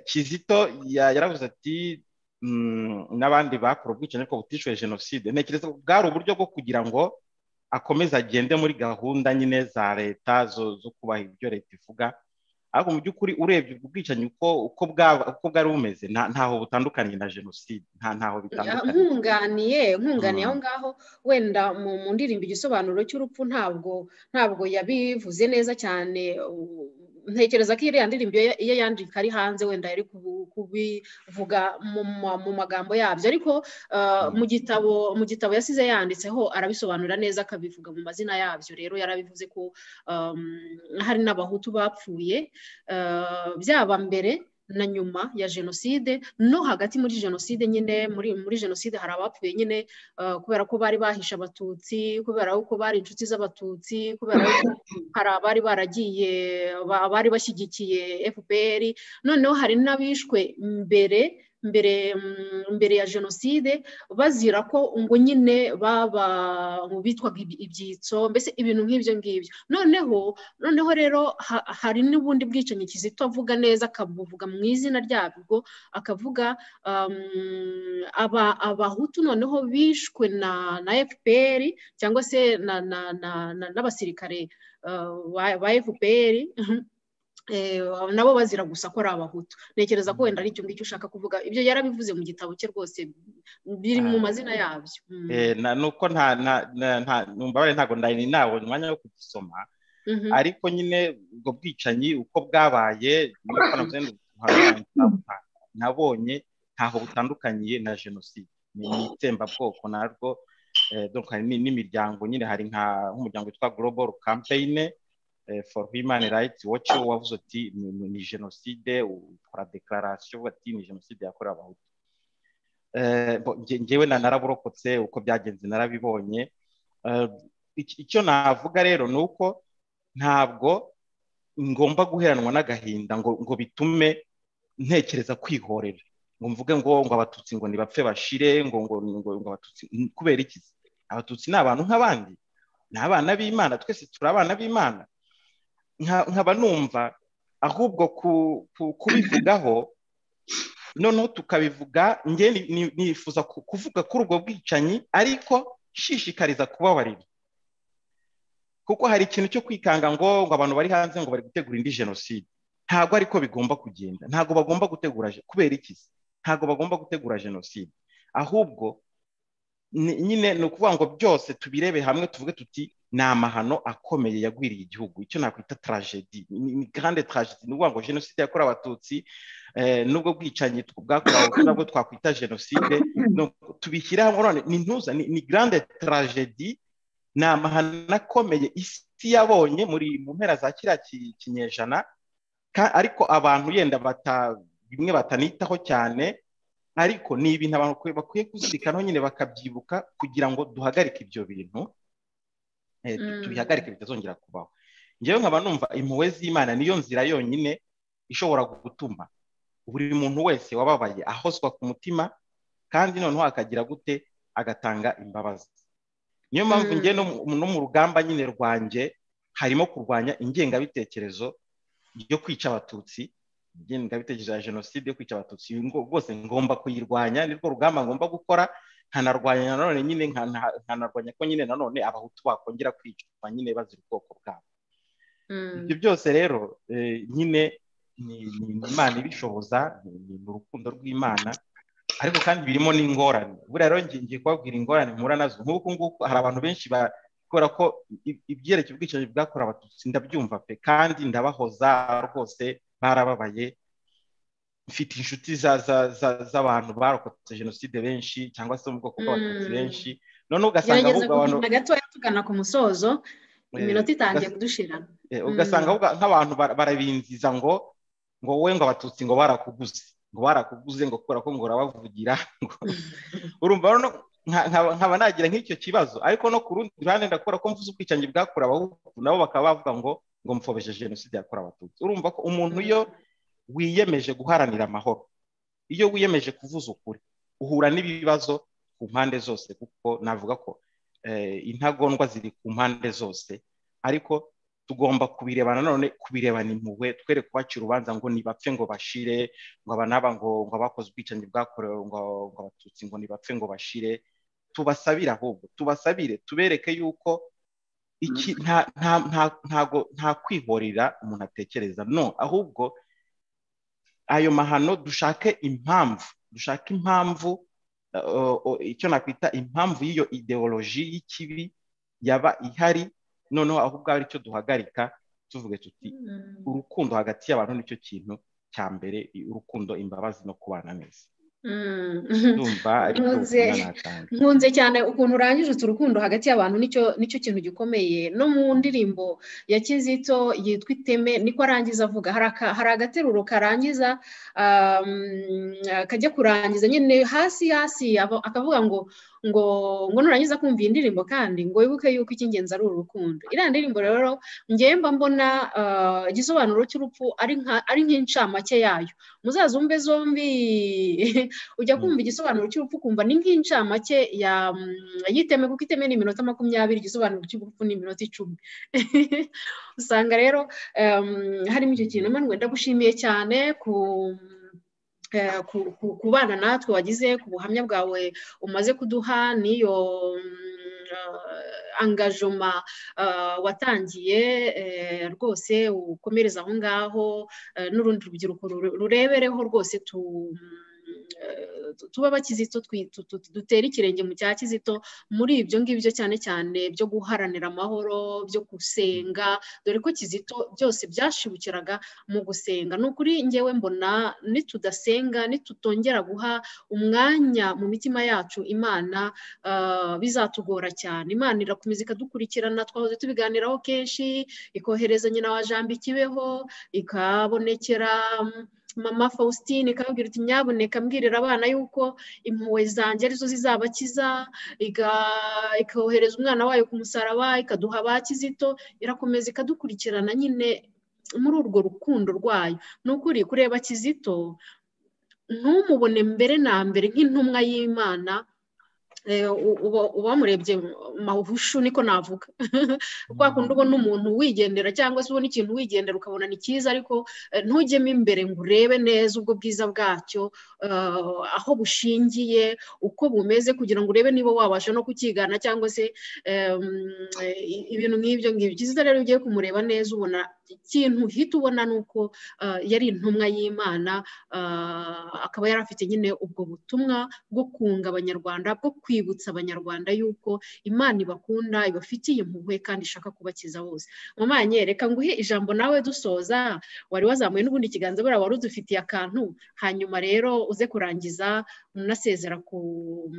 Kizito yaravuze ati n'abandi bakora ubwicanyi ariko butishoye jenoside. Ntekereza ko bwari uburyo bwo kugira ngo akomeze agende muri gahunda nyine za leta zo kubaha ibyo leta ivuga, ariko mu by'ukuri urebye ubwo bwicanyi uko bwari bumeze ntaho butandukaniye na jenoside, ntaho bitandukaniye. nkunganiye aho ngaho wenda mu ndirimbo igisobanuro cy'urupfu ntabwo yabivuze neza cyane. Ntekereza ko iriya ndirimbo iyo yandika ari hanze wenda yari kubivuga mu magambo yabyo, ariko mu gitabo yasize yanditseho arabisobanura neza, akabivuga mu mazina yabyo. Rero yarabivuze ko hari n'Abahutu bapfuye byaba mbere na nyuma ya jenoside no hagati muri jenoside. Nyine muri jenoside hari abapfuye nyine kubera ko bari bahisha Abatutsi, kubera ko bari inshuti z'Abatutsi, kubera ko hari abari bari bashyigikiye FPR. Noneho hari n'abishwe mbere ya jenoside bazira ko ngo nyine bitwaga ibyitso, mbese ibintu nk'ibyo ngibyo. Noneho rero hari n'ubundi bwicanyi Kizito avuga neza, akabuvuga mu izina ryabwo, akavuga Abahutu noneho bishwe na FPR cyangwa se n'abasirikare ba FPR, nabo bazira gusa ko ari Abahutu. Ntekereza ko wenda ari icyo ngicyo ushaka kuvuga. Ibyo yarabivuze mu gitabo cye rwose, biri mu mazina yabyo. nuko numva ntabwo nabonye umwanya wo kugisoma, ariko nyine ubwo bwicanyi uko bwabaye nabonye ntaho butandukaniye na jenoside. ni itsembabwoko narwo donc hari n'imiryango nyine, hari nk'umuryango witwa Global Campaign for Human Rights Watch wavuze ati ni jenoside, ukora declaration ati ni jenoside yakorewe abahutu. Njyewe naraburokotse, uko byagenze narabibonye. Icyo navuga rero ni uko ntabwo ngomba guheranwa n'agahinda ngo bitume ntekereza kwihorera, ngo mvuge ngo abatutsi ngo nibapfe bashire, ngo abatutsi. Kubera iki? Abatutsi ni abantu nk'abandi, ni abana b'Imana, twese turi abana b'Imana. Nkaba numva ahubwo kubivugaho noneho tukabivuga, njye nifuza kuvuga kuri ubwo bwicanyi, ariko shishikariza kubabarira, kuko hari ikintu cyo kwikanga ngo abantu bari hanze ngo bari gutegura indi jenoside. Ntabwo ariko bigomba kugenda, ntabwo bagomba gutegura. Kubera iki? Ntabwo bagomba gutegura jenoside, ahubwo nyine ni ukuvuga ngo byose tubirebe hamwe, tuvuge tuti ni amahano akomeye yagwiriye igihugu, icyo nakwita tragedy, ni grande tragedy. Ni ukuvuga ngo jenoside yakorewe abatutsi, nubwo bwicanyi bwakorewe abatutsi nabwo twakwita jenoside, tubishyira hamwe none ni ntuza, ni grande tragedy, ni amahano akomeye isi yabonye mu mpera za kiriya kinyejana, ariko abantu yenda bimwe batanitaho cyane, ariko ni ibintu abantu bakwiye kuzirikanaho nyine, bakabyibuka kugira ngo duhagarike ibyo bintu, tubihagarike bitazongera kubaho. Njyewe nkaba numva impuhwe z'Imana niyo nzira yonyine ishobora gutuma buri muntu wese wababaye ahozwa ku mutima, kandi noneho akagira gute, agatanga imbabazi. Niyo mpamvu njye no mu rugamba nyine rwanjye harimo kurwanya ingengabitekerezo yo kwica abatutsi, ingengabitekerezo ya jenoside yo kwica abatutsi rwose ngomba kuyirwanya, nirwo rugamba ngomba gukora. Nkanarwanya nanone nyine, nkanarwanya ko nyine nanone abahutu bakongera kwicwa nyine bazira ubwoko bwabo. Ibyo byose rero nyine ni Imana ibishoboza, ni urukundo rw'Imana, ariko kandi birimo n'ingorane. Buriya rero ngiye kubabwira ingorane mpura nazo. Nk'uku nguku hari abantu benshi bakora ko ibyerekeye ubwicanyi bwakorewe abatutsi ndabyumva pe, kandi ndabahoza rwose, barababaye. Mfite inshuti z'abantu barokotse jenoside benshi, cyangwa se mu bwoko bw'abatutsi benshi. None ugasanga ahubwo abantu gatoya tugana ku musozo, iminota itangiye kudushira, ugasanga nk'abantu barabinziza ngo wowe ngo abatutsi ngo barakuguze ngo kubera ko ngo urabavugira. Urumva nkaba nagira nk'icyo kibazo, ariko no ku rundi ruhande ndakora ko mvuze ubwicanyi bwakorewe abahutu, nabo bakaba bavuga ngo mfobeshe jenoside yakorewe abatutsi. Urumva ko umuntu iyo wiyemeje guharanira amahoro, iyo wiyemeje kuvuza ukuri, uhura n'ibibazo ku mpande zose, kuko navuga ko intagondwa ziri ku mpande zose, ariko tugomba kubirebana none, kubirebana impuhwe, twere kubacira urubanza ngo nibapfe ngo bashire, ngo abanaba ngo abakoze ubwicanyi bwakorewe ngo abatutsi ngo nibapfe ngo bashire. Tubasabire, ahubwo tubasabire, tubereke yuko iki nta kwihorera umuntu atekereza, no, ahubwo ayo mahano dushake impamvu, icyo nakwita impamvu y'iyo ideoloji y'ikibi yaba ihari, noneho ahubwo ari cyo duhagarika, tuvuge tuti urukundo hagati y'abantu nicyo kintu cya mbere, urukundo, imbabazi no kubana neza. Nkunze cyane ukuntu urangije urukundo hagati y'abantu, nicyo kintu gikomeye. No mu ndirimbo ya Kizito yitwa Iteme niko arangiza avuga, hari agateruro karangiza kajya kurangiza nyine hasi akavuga ngo nurangiza kumva iyi ndirimbo kandi ngo wibuke yuko icy'ingenzi ari urukundo. Iriya ndirimbo rero njyewe mba mbona igisobanuro cy'urupfu ari nk'incamake yayo. Muzazumve zombi, ujya kumva igisobanuro cy'urupfu kumva ni nk'incamake y'Iteme, kuko Iteme ni iminota 20, igisobanuro cy'urupfu ni iminota 10. Usanga rero harimo icyo kintu. Emmanuel, ndagushimiye cyane ku bana natwe wagize, ku buhamya bwawe umaze kuduha, n'iyo engagement watangiye, rwose ukomereza aho ngaho, n'urundi rubyiruko rurebereho rwose tuba abakizito dutera ikirenge mu cya kizito muri ibyo ngibyo cyane cyane byo guharanira amahoro, byo gusenga, dore ko kizito byose byashibukiraga mu gusenga. Ni ukuri ngewe mbona nitudasenga, nitutongera guha umwanya mu mitima yacu Imana, bizatugora cyane. Imana irakomeza ikadukurikirana, twahoze tubiganiraho kenshi, ikohereza nyina wa Jambo Kibeho, ikabonekera Mama Faustine ikababwira iti nyaboneka mbwirira abana yuko impuhwe zanjye arizo zizabakiza, ikohereza umwana wayo ku musaraba, ikaduha ba Kizito, irakomeza ikadukurikirana nyine muri urwo rukundo rwayo. Ni ukuri kureba Kizito ntumubone mbere na mbere nk'intumwa y'Imana, uba wamurebye mahushu niko navuga kwa kundi ubona umuntu wigendera cyangwa se ubona ikintu wigendera ukabona ni cyiza, ariko ntujyemo imbere ngo urebe neza ubwo bwiza bwacyo, aho bushingiye, uko bumeze, kugira ngo urebe niba wabasha no kukigana cyangwa se ibintu nk'ibyo ngibyo. Kizito rero ugiye kumureba neza ubona ikintu uhita ubona ni uko yari intumwa y'Imana, akaba yari afite nyine ubwo butumwa bwo kunga abanyarwanda, bwo kwibutsa abanyarwanda yuko Imana ibakunda, ibafitiye impuhwe kandi ishaka kubakiza bose. Mama reka nguhe ijambo nawe dusoza, wari wazamuye n'ubundi ikiganza buriya wari udufitiye akantu, hanyuma rero uze kurangiza unasezera ku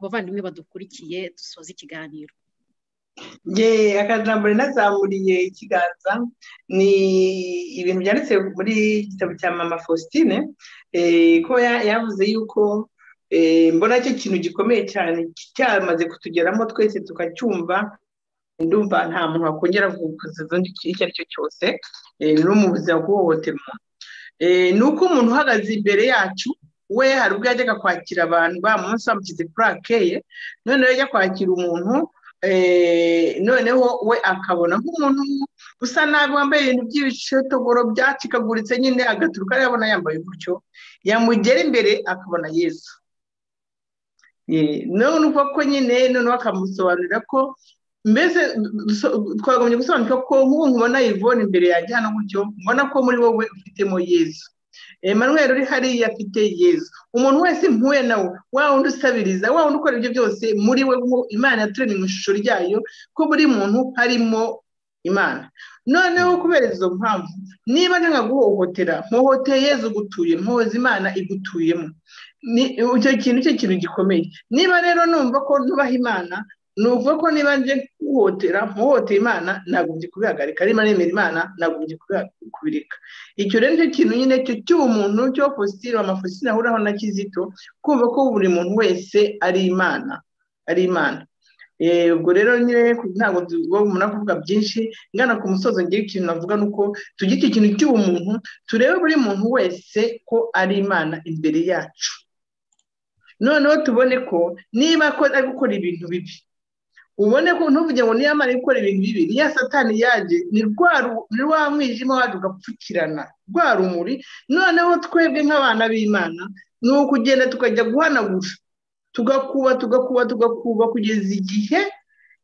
bavandimwe badukurikiye dusoza ikiganiro. Akajambo nazamuriye ikiganza ni ibintu byanditse muri igitabo cya Mama Faustine, ko yavuze yuko mbona cyo kintu gikomeye cyane cyamaze kutugeramo twese tukacyumva. Ndumva nta muntu wakongera kuvuza icyo ari cyo cyose no mu buzima bw'uhohoterwa. Ni uko umuntu uhagaze imbere yacu, we hari ubwo yajyaga kwakira abantu munsi bamushyize kuri akeye, noneho yajya kwakira umuntu, noneho we akabona nk'umuntu usa nabi wambaye ibintu by'ibishotogoro byacikaguritse nyine, agaturuka yabona yambaye gutyo, yamugera imbere akabona Yesu. None uko ko nyine noneho akamusobanurira ko mbese twagombye gusobanukirwa ko nk'ubu nkubona Yvonne imbere yanjye hano gutyo, mbona ko muri wowe ufitemo Yesu. Emmanuel uri hariya afite Yesu. Umuntu wese mpuye nawe, wa wundi usabiriza, wa wundi ukora ibyo byose, muri we Imana yaturemye mu ishusho ryayo, ko buri muntu harimo Imana. Noneho kubera izo mpamvu, niba nta guhohotera, mpohoteye Yesu gutuye, mpohoza Imana igutuyemo. Icyo kintu cyo kintu gikomeye. Niba rero numva ko nubaha Imana, nuvuga ko niba nje kuhotera, mpohoteye Imana, nagombye kubihagarika. Niba nemera Imana, nagombye kubireka. Icyo rero nicyo kintu nyine cyo cy'umuntu cyo Faustine, Mama Faustine ahuraho na Kizito, kumva ko buri muntu wese ari Imana, ari Imana. Ubwo rero nyine ntabwo tugomba kuvuga byinshi, ngana ku musozo ngiye ikintu navuga nuko tugite ikintu cy'umuntu, turebe buri muntu wese ko ari Imana imbere yacu. Noneho tubone ko niba ko ari gukora ibintu bibi, ubone ko ntuvuge ngo niyo Imana ikora ibintu bibi, niyo Satani yaje, ni rwa mwijima waje ugapfukirana, rwa rumuri. Noneho twebwe nk'abana b'Imana ni ukugenda tukajya guhanagura, tugakuba kugeza igihe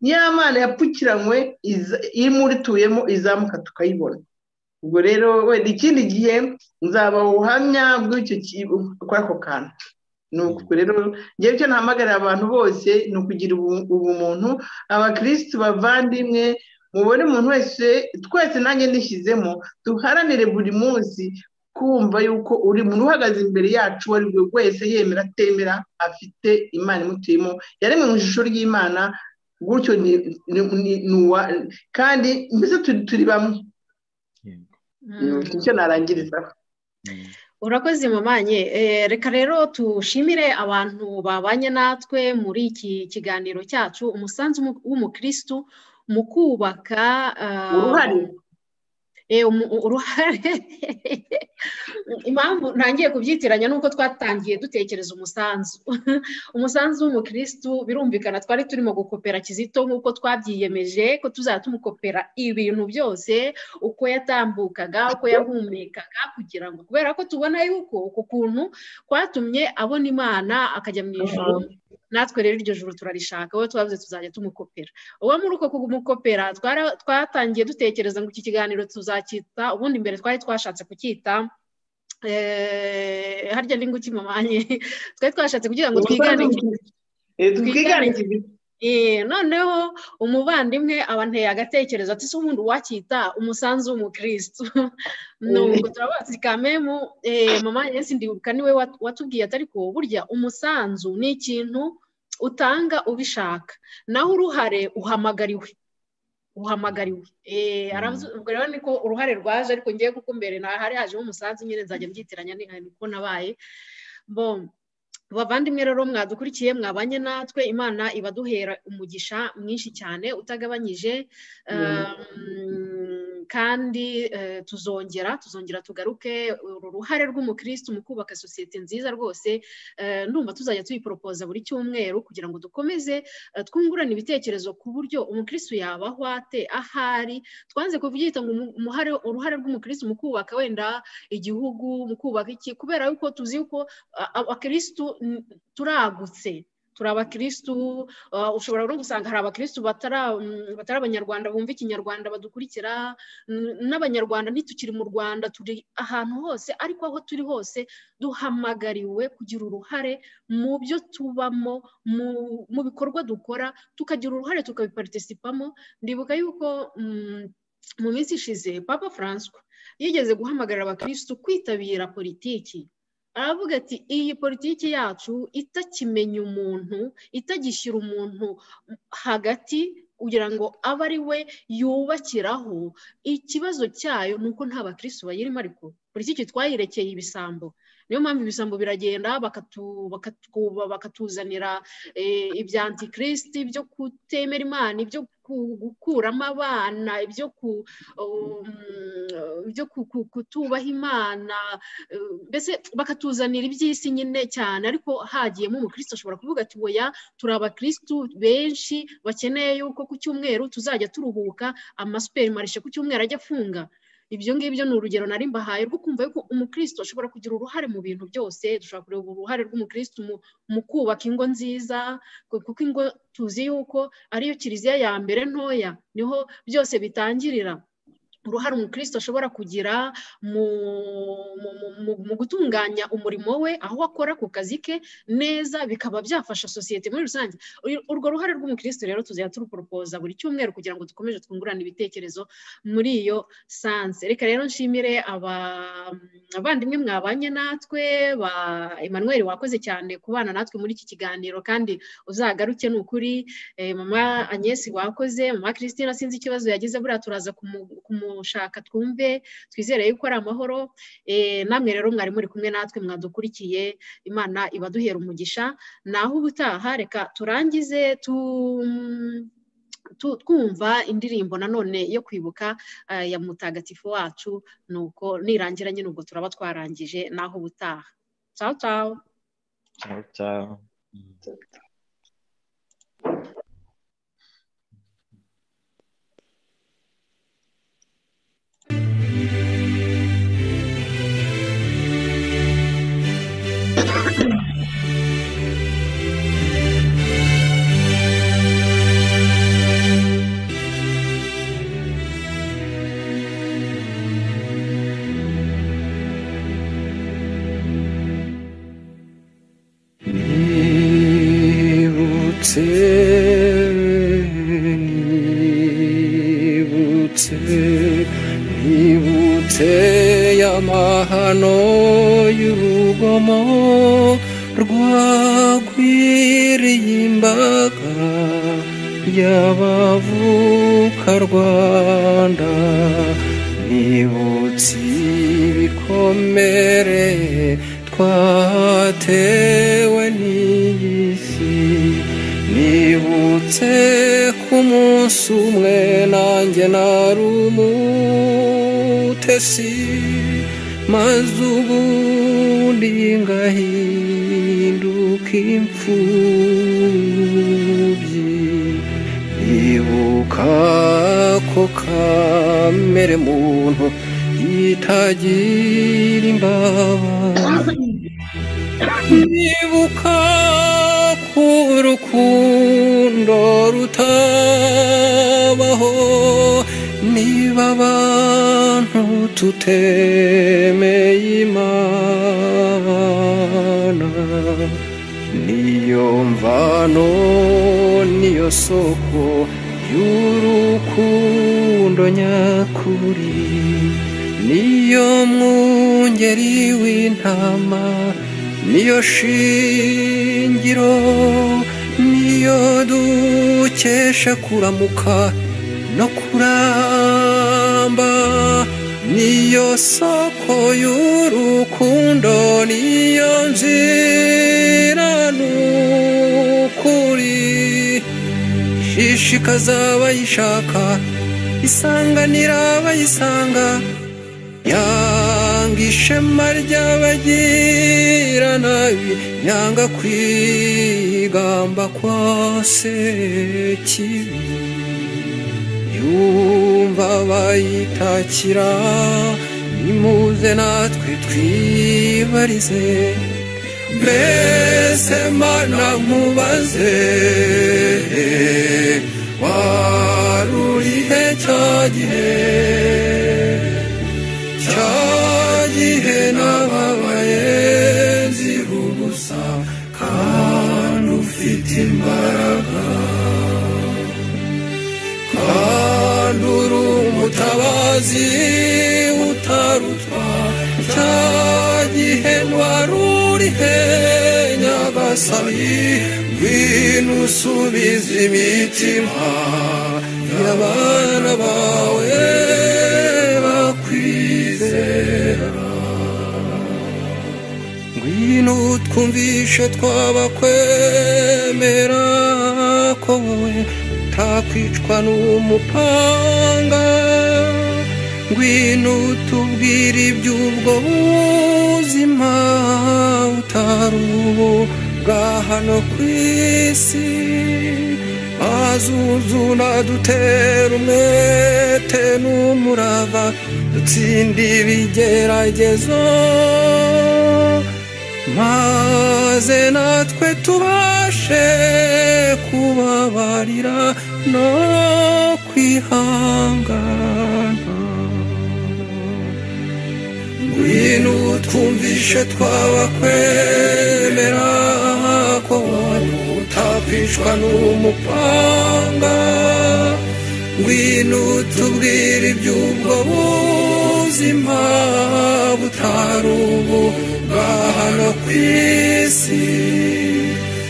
niyo Mana yapfukiranywe imurituyemo izamuka tukayibona. Ubwo rero wenda ikindi gihe nzaba ubuhamya bw'icyo kw'ako kantu. Nuko rero ngewe icyo ntahamagarira abantu bose ni ukugira ubumuntu, abakirisitu bavandimwe, mubone umuntu wese, twese nanjye ndishyizemo, duharanire buri munsi kumva yuko uri muntu uhagaze imbere yacu uwo ari we wese, yemera atemera, afite Imana imutuyemo, yaremwe mu ishusho ry'Imana, gutyo kandi mbese turi bamwe. Icyo narangirizaho. Urakoze Mamanye. Reka rero tushimire abantu babanye natwe muri iki kiganiro cyacu, umusanzu w'umukristu mu kubaka uruhare. Impamvu ntangiye kubyitiranya nuko twatangiye dutekereza umusanzu w'umukristu. Birumvikana twari turimo gukopera Kizito nk'uko twabyiyemeje ko tuzajya tumukopera ibintu byose, uko yatambukaga, uko yahumekaga, kugira ngo kubera ko tubona yuko uko kuntu kwatumye abona Imana akajya mu ijuru, natwe rero iryo juru turarishaka, wowe twavuze tuzajya tumukopera. Uwo muri uko kumukopera twatangiye dutekereza ngo iki kiganiro tuzacyita, ubundi mbere twari twashatse kucyita harya ni nguki mamanye twari twashatse kugira ngo twigane noneho umuvandimwe abanteye agatekerezo ati se ubundi wacyita umusanzu w'umukristo nubwo turabazi kamemu mama Yesu ndibuka niwe watubwiye atari ko burya umusanzu ni ikintu utanga ubishaka naho uruhare uhamagariwe ubwo rero niko uruhare rwaje ariko ngiye kuko mbere hari hajemo umusanzu nyine nzajya mbyitiranya niko nabaye bavandimwe rero mwadukurikiye mwabanye natwe Imana ibaduhera umugisha mwinshi cyane utagabanyije kandi tuzongera tugaruke uruhare rw'umukristo mu kubaka sosiyete nziza rwose ndumva tuzajya tuyiporopoza buri cyumweru kugira ngo dukomeze twungurane ibitekerezo ku buryo umukristo yabaho ate ahari twanze kubyita ngo uruhare rw'umukristo mu kubaka wenda igihugu mu kubaka iki kubera yuko tuzi yuko abakristo turagutse turi abakristo ushobora no gusanga hari abakristo batari abanyarwanda bumva ikinyarwanda badukurikira n'abanyarwanda ntitukiri mu Rwanda turi ahantu hose ariko aho turi hose duhamagariwe kugira uruhare mu byo tubamo mu bikorwa dukora tukagira uruhare tukabiparticipamo ndibuka yuko mu minsi ishize Papa Francois yigeze guhamagarira abakristo kwitabira politiki aravuga ati iyi politiki yacu itakimenya umuntu itagishyira umuntu hagati kugira ngo abe ari we yubakiraho ikibazo cyayo nuko nta bakristo bayirimo ariko politiki twayirekeye ibisambo niyo mpamvu ibisambo biragenda bakatuzanira ibya antikristo byo kutemera Imana ibyo gukuramo abana ibyo kutubaha Imana mbese bakatuzanira iby'isi nyine cyane ariko hagiyemo umukristo ashobora kuvuga ati oya turi abakristo benshi bakeneye yuko ku cyumweru tuzajya turuhuka amasuperimarishe ku cyumweru ajya afunga ibyo ngibyo ni urugero nari mbahaye rwo kumva yuko umukristo ashobora kugira uruhare mu bintu byose dushobora kureba uruhare rw'umukristo mu kubaka ingo nziza kuko ingo tuzi yuko ariyo kiliziya ya mbere ntoya niho byose bitangirira uruhare umukristo ashobora kugira mu gutunganya umurimo we aho akora ku kazi ke neza bikaba byafasha sosiyete muri rusange urwo ruhare rw'umukristo rero tuzajya turuporopoza buri cyumweru kugira ngo dukomeze twungurane ibitekerezo muri iyo sanse reka rero nshimire abandimwe mwabanye natwe ba Emmanuel wakoze cyane kubana natwe muri iki kiganiro kandi uzagaruke n'ukuri mama Agnes wakoze mama Christine sinzi ikibazo yagize buriya turaza kumushaka twumve twizere yuko ari amahoro namwe rero mwari muri kumwe natwe mwadukurikiye Imana ibaduhera umugisha naho ubutaha reka turangize twumva indirimbo nanone yo kwibuka ya mutagatifu wacu nuko nirangira nyine ubwo turaba twarangije naho ubutaha ciao ciao ciao ciao amahano y'urugomo rwagwiriye imbaga y'abavuka Rwanda nibutse ibikomere twatewe n'iy'isi nibutse ku munsi umwe nanjye nari umutesi maze ubundi ngahinduka imfubyi ibuka ko kamere muntu itagira imbabazi ibuka ko urukundo rutabaho niba abantu tutemeye Imana, niyo mvano niyo soko y'urukundo nyakuri, niyo mwungeri w'intama, niyo shingiro, niyo dukesha kuramuka no kuramba, niyo soko y'urukundo, niyo nzira n'ukuri, ishishikaza abayishaka, isanganira abayisanga, yanga ishema ry'abagira nabi, yanga kwigamba kwa sekibi, yumva bayitakira, nimuze natwe twibarize, mbese Mana nkubaze, warurihe cya gihe nababaye nzira ubusa, kandi ufite imbaraga, kandi uri umutabazi utarutwa, cya gihe warurihe Nyagasani, ngwino usubize imitima y'abana bawe bakwizera, ngwino utwumvishe twabakwemera ko wowe utakwicwa n'umupanga, ngwino utubwire iby'ubwo buzima utaruga hano ku isi, azuzuna dutera umwete n'umurava, dutsinde ibigeragezo, maze natwe tubashe kubabarira no kwihangana, ngwino utwumvishe twabakwemera ko utakwicwa n'umupanga, ngwino utubwire iby'ubwo buzima butarubuga hano ku isi,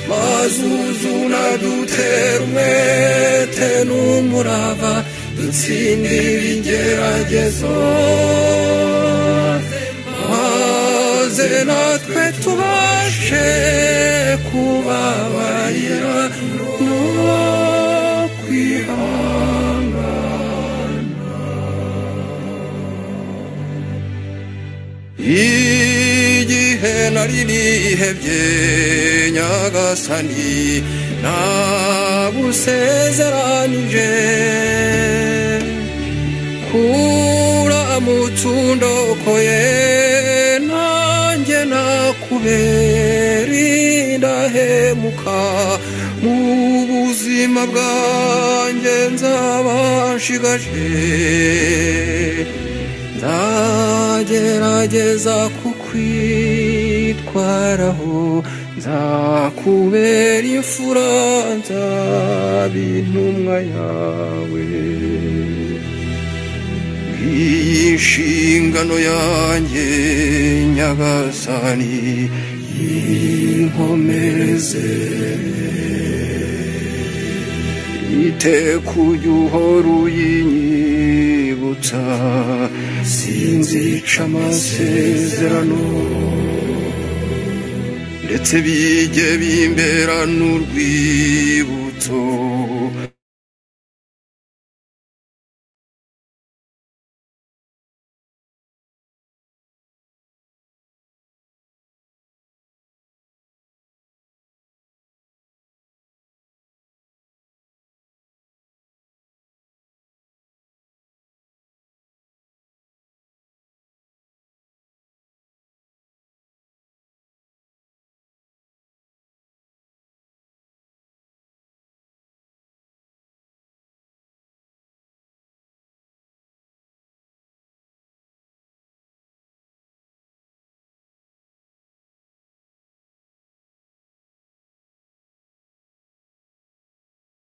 maze uzuna dutera umwete n'umurava, dutsinde ibigeragezo, maze natwe tubashe kubabarira no kwihangana. Igihe nari nihebye Nyagasani, nagusezeranije kuramutsa undokoye, nanjye nakubera indahemuka, mu buzima bwanjye nzaba nshigaje, nzagerageza kukwitwaraho, nzakubera imfura, nzaba intumwa yawe, iyi nshingano yanjye Nyagasani, inkomeze, iteka ujya uhora uyinyibutsa, sinzica amasezerano, ndetse bijye bimbera n'urwibutso